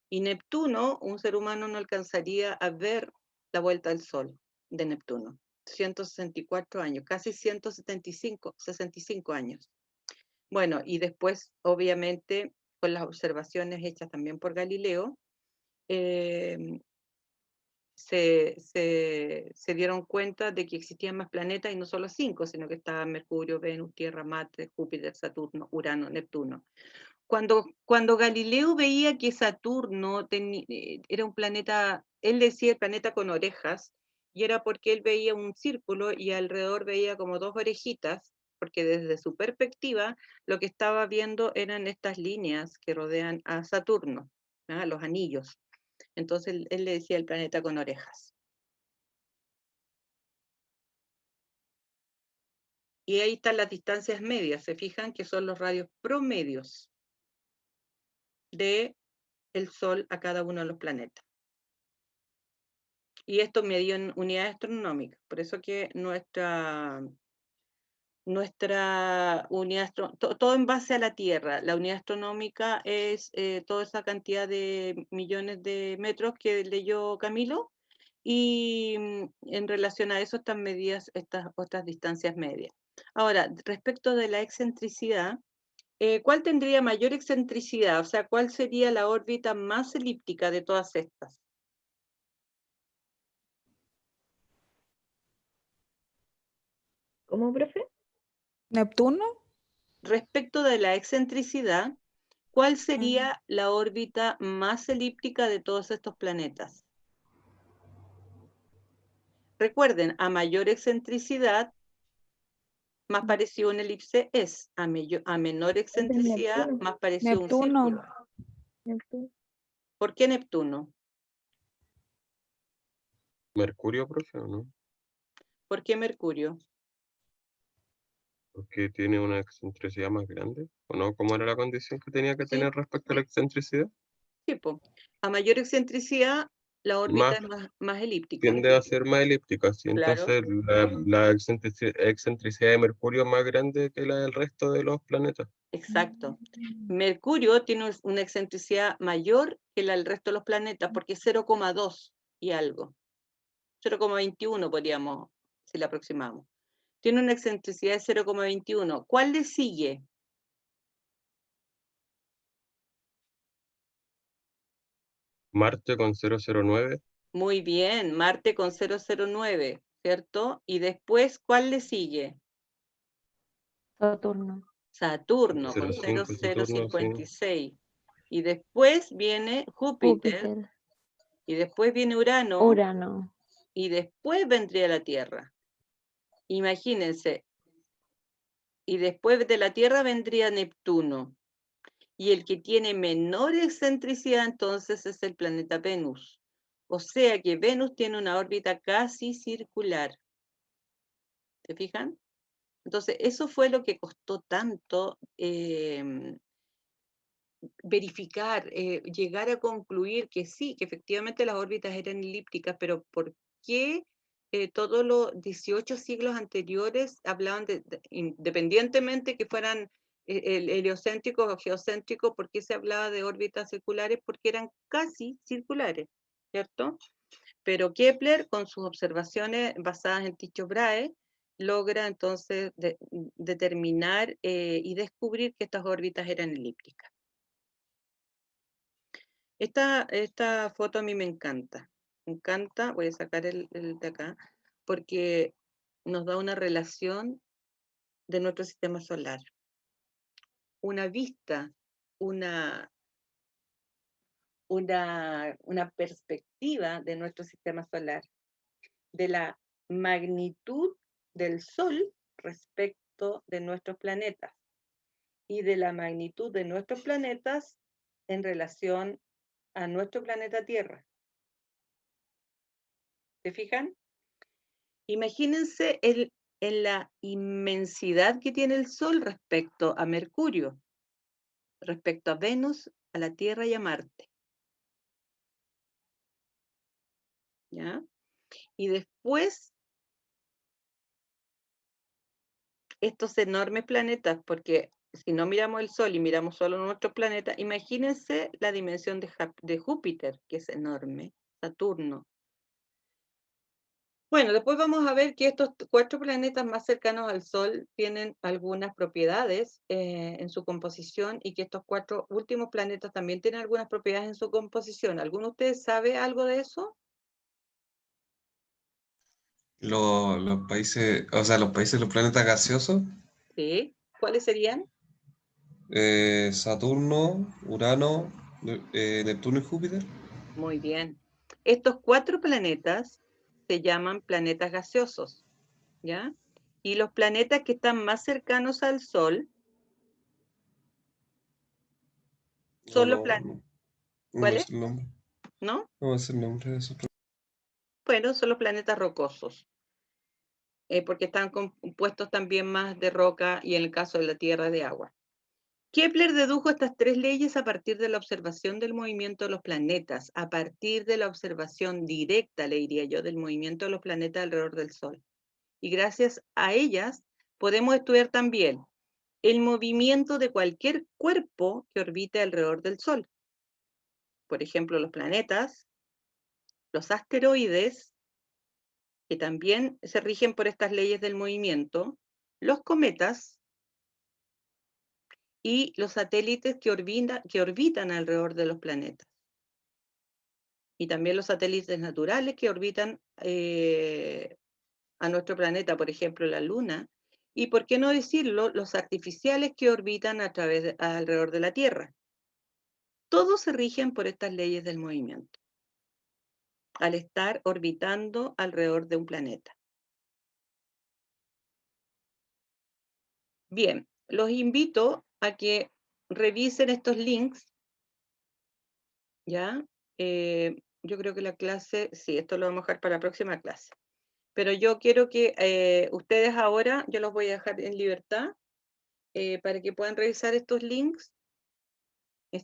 Speaker 1: Y Neptuno, un ser humano no alcanzaría a ver la vuelta al Sol de Neptuno. 164 años, casi 65 años. Bueno, y después, obviamente, con las observaciones hechas también por Galileo, se dieron cuenta de que existían más planetas y no solo 5, sino que estaban Mercurio, Venus, Tierra, Marte, Júpiter, Saturno, Urano, Neptuno. Cuando Galileo veía que Saturno era un planeta, él decía el planeta con orejas, y era porque él veía un círculo y alrededor veía como 2 orejitas, porque desde su perspectiva lo que estaba viendo eran estas líneas que rodean a Saturno, ¿ah? Los anillos. Entonces él le decía el planeta con orejas. Y ahí están las distancias medias, se fijan que son los radios promedios de el Sol a cada uno de los planetas. Y esto medido en unidades astronómicas, por eso que nuestra unidad, todo en base a la Tierra, la unidad astronómica es toda esa cantidad de millones de metros que leyó Camilo, y en relación a eso están medidas estas otras distancias medias. Ahora, respecto de la excentricidad, ¿cuál tendría mayor excentricidad? O sea, ¿cuál sería la órbita más elíptica de todas estas?
Speaker 4: ¿Cómo, profe?
Speaker 6: ¿Neptuno?
Speaker 1: Respecto de la excentricidad, ¿cuál sería la órbita más elíptica de todos estos planetas? Recuerden, a mayor excentricidad, más parecido a una elipse es. A menor excentricidad,
Speaker 4: Neptuno.
Speaker 1: más parecido a un
Speaker 6: Neptuno.
Speaker 1: círculo.
Speaker 4: Neptuno.
Speaker 1: ¿Por qué Neptuno?
Speaker 5: Mercurio, profe, ¿o no?
Speaker 1: ¿Por qué Mercurio?
Speaker 5: Porque tiene una excentricidad más grande. ¿O no? ¿Cómo era la condición que tenía que
Speaker 1: Sí,
Speaker 5: tener respecto a la excentricidad?
Speaker 1: tipo. A mayor excentricidad, la órbita
Speaker 5: Más
Speaker 1: es más elíptica.
Speaker 5: tiende a ser más elíptica, sí.
Speaker 1: Claro,
Speaker 5: Entonces la excentricidad de Mercurio es más grande que la del resto de los planetas.
Speaker 1: exacto. Mercurio tiene una excentricidad mayor que la del resto de los planetas, porque es 0,2 y algo. 0,21 podríamos, si la aproximamos. Tiene una excentricidad de 0,21. ¿Cuál le sigue?
Speaker 5: Marte con 0,09.
Speaker 1: Muy bien, Marte con 0,09. ¿cierto? Y después, ¿cuál le sigue?
Speaker 4: Saturno.
Speaker 1: Saturno con
Speaker 5: 0,5 Saturno, sí.
Speaker 1: 0,56. Y después viene Júpiter,
Speaker 4: Júpiter.
Speaker 1: y después viene Urano,
Speaker 4: Urano.
Speaker 1: y después vendría la Tierra. Imagínense. Y después de la Tierra vendría Neptuno. Y el que tiene menor excentricidad entonces es el planeta Venus. O sea que Venus tiene una órbita casi circular. ¿Se fijan? Entonces, eso fue lo que costó tanto verificar, llegar a concluir que sí, que efectivamente las órbitas eran elípticas, pero ¿por qué todos los 18 siglos anteriores hablaban independientemente que fueran heliocéntricos o geocéntricos, por qué se hablaba de órbitas circulares? Porque eran casi circulares, ¿cierto? Pero Kepler, con sus observaciones basadas en Tycho Brahe, logra entonces determinar y descubrir que estas órbitas eran elípticas. Esta foto a mí me encanta. Me encanta, voy a sacar el de acá, porque nos da una relación de nuestro sistema solar. Una vista, una perspectiva de nuestro sistema solar, de la magnitud del Sol respecto de nuestros planetas y de la magnitud de nuestros planetas en relación a nuestro planeta Tierra. ¿Se fijan? Imagínense en la inmensidad que tiene el Sol respecto a Mercurio, respecto a Venus, a la Tierra y a Marte. ¿Ya? Y después, estos enormes planetas, porque si no miramos el Sol y miramos solo nuestro planeta, imagínense la dimensión de Júpiter, que es enorme, Saturno. Bueno, después vamos a ver que estos 4 planetas más cercanos al Sol tienen algunas propiedades en su composición y que estos 4 últimos planetas también tienen algunas propiedades en su composición. ¿Alguno de ustedes sabe algo de eso?
Speaker 3: Los países, o sea, los planetas gaseosos,
Speaker 1: Sí. ¿Cuáles serían?
Speaker 3: Saturno, Urano, Neptuno y Júpiter.
Speaker 1: Muy bien. Estos 4 planetas se llaman planetas gaseosos, ¿ya? Y los planetas que están más cercanos al Sol son los planetas.
Speaker 3: No me
Speaker 1: ¿Cuáles?
Speaker 3: sé el nombre.
Speaker 1: ¿No?
Speaker 3: No me sé el nombre de esos.
Speaker 1: Bueno, son los planetas rocosos. Porque están compuestos también más de roca y en el caso de la Tierra de agua. Kepler dedujo estas 3 leyes a partir de la observación del movimiento de los planetas, a partir de la observación directa, le diría yo, del movimiento de los planetas alrededor del Sol. Y gracias a ellas podemos estudiar también el movimiento de cualquier cuerpo que orbite alrededor del Sol. Por ejemplo, los planetas, los asteroides, que también se rigen por estas leyes del movimiento, los cometas y los satélites que orbitan alrededor de los planetas. Y también los satélites naturales que orbitan a nuestro planeta, por ejemplo, la Luna. Y por qué no decirlo, los artificiales que orbitan alrededor de la Tierra. Todos se rigen por estas leyes del movimiento, al estar orbitando alrededor de un planeta. Bien, los invito a que revisen estos links, ¿ya? Yo creo que la clase, sí, esto lo vamos a dejar para la próxima clase. Pero yo quiero que ustedes ahora, yo los voy a dejar en libertad para que puedan revisar estos links.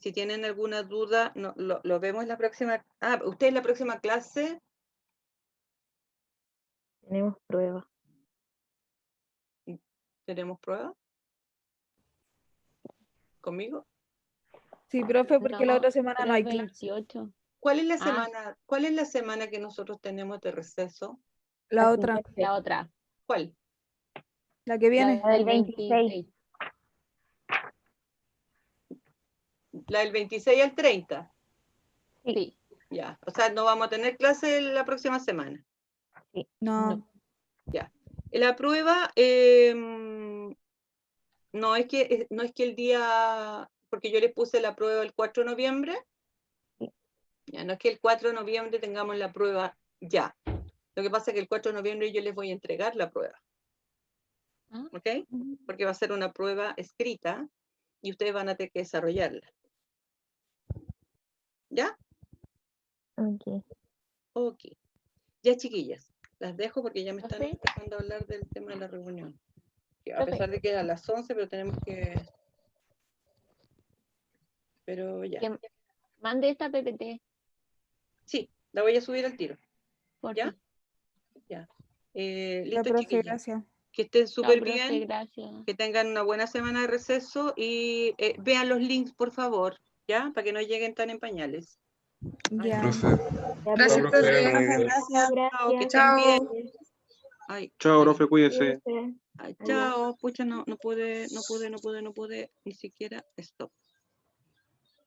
Speaker 1: Si tienen alguna duda, lo vemos en la próxima. Ah, ustedes en la próxima clase.
Speaker 4: Tenemos pruebas.
Speaker 1: ¿Tenemos prueba? ¿Conmigo?
Speaker 6: Sí, profe, porque la
Speaker 7: No,
Speaker 6: otra semana no hay clase.
Speaker 7: 28.
Speaker 1: ¿Cuál es la
Speaker 7: Ah.
Speaker 1: semana que nosotros tenemos de receso?
Speaker 6: La otra,
Speaker 7: La otra.
Speaker 1: ¿Cuál?
Speaker 6: la que viene.
Speaker 4: La del 26.
Speaker 1: ¿La del 26 al 30?
Speaker 7: Sí.
Speaker 1: Ya, o sea, no vamos a tener clase la próxima semana.
Speaker 6: No.
Speaker 1: Ya. La prueba no es que el día, porque yo les puse la prueba el 4 de noviembre, ya, no es que el 4 de noviembre tengamos la prueba ya. Lo que pasa es que el 4 de noviembre yo les voy a entregar la prueba.
Speaker 7: Ah.
Speaker 1: ¿Ok? Porque va a ser una prueba escrita y ustedes van a tener que desarrollarla. ¿Ya?
Speaker 4: Ok.
Speaker 1: Ok. Ya, chiquillas, las dejo porque ya me están
Speaker 7: Profe.
Speaker 1: empezando a hablar del tema de la reunión. Que a
Speaker 7: Profe.
Speaker 1: pesar de que era a las 11, pero tenemos que... Pero ya.
Speaker 7: Que mande esta PPT,
Speaker 1: Sí, la voy a subir al tiro.
Speaker 7: por
Speaker 1: ¿Ya?
Speaker 7: ti.
Speaker 1: Ya.
Speaker 6: Ya,
Speaker 1: Listo,
Speaker 6: profe,
Speaker 1: chiquillas.
Speaker 6: gracias.
Speaker 1: Que estén
Speaker 7: Chao,
Speaker 1: súper
Speaker 7: profe,
Speaker 1: bien.
Speaker 7: gracias.
Speaker 1: Que tengan una buena semana de receso y vean los links, por favor, ¿ya? Para que no lleguen tan en pañales.
Speaker 6: Ya.
Speaker 3: Profe.
Speaker 4: Ya,
Speaker 2: Gracias,
Speaker 5: profe.
Speaker 2: profe.
Speaker 6: Gracias.
Speaker 1: Chao, que estén
Speaker 2: Chao.
Speaker 1: bien. Ay,
Speaker 5: Chao,
Speaker 1: ay,
Speaker 5: profe, cuídese.
Speaker 4: Cuídense.
Speaker 1: ay,
Speaker 4: Adiós.
Speaker 1: chao. Pucha, no pude ni siquiera stop.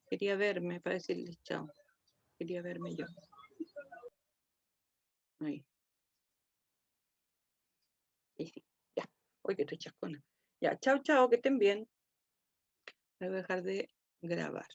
Speaker 1: Quería verme para decirles chao. Quería verme yo. Ahí. Y sí, ya. Hoy que estoy chascona. Ya, chao, chao, que estén bien. Voy a dejar de grabar.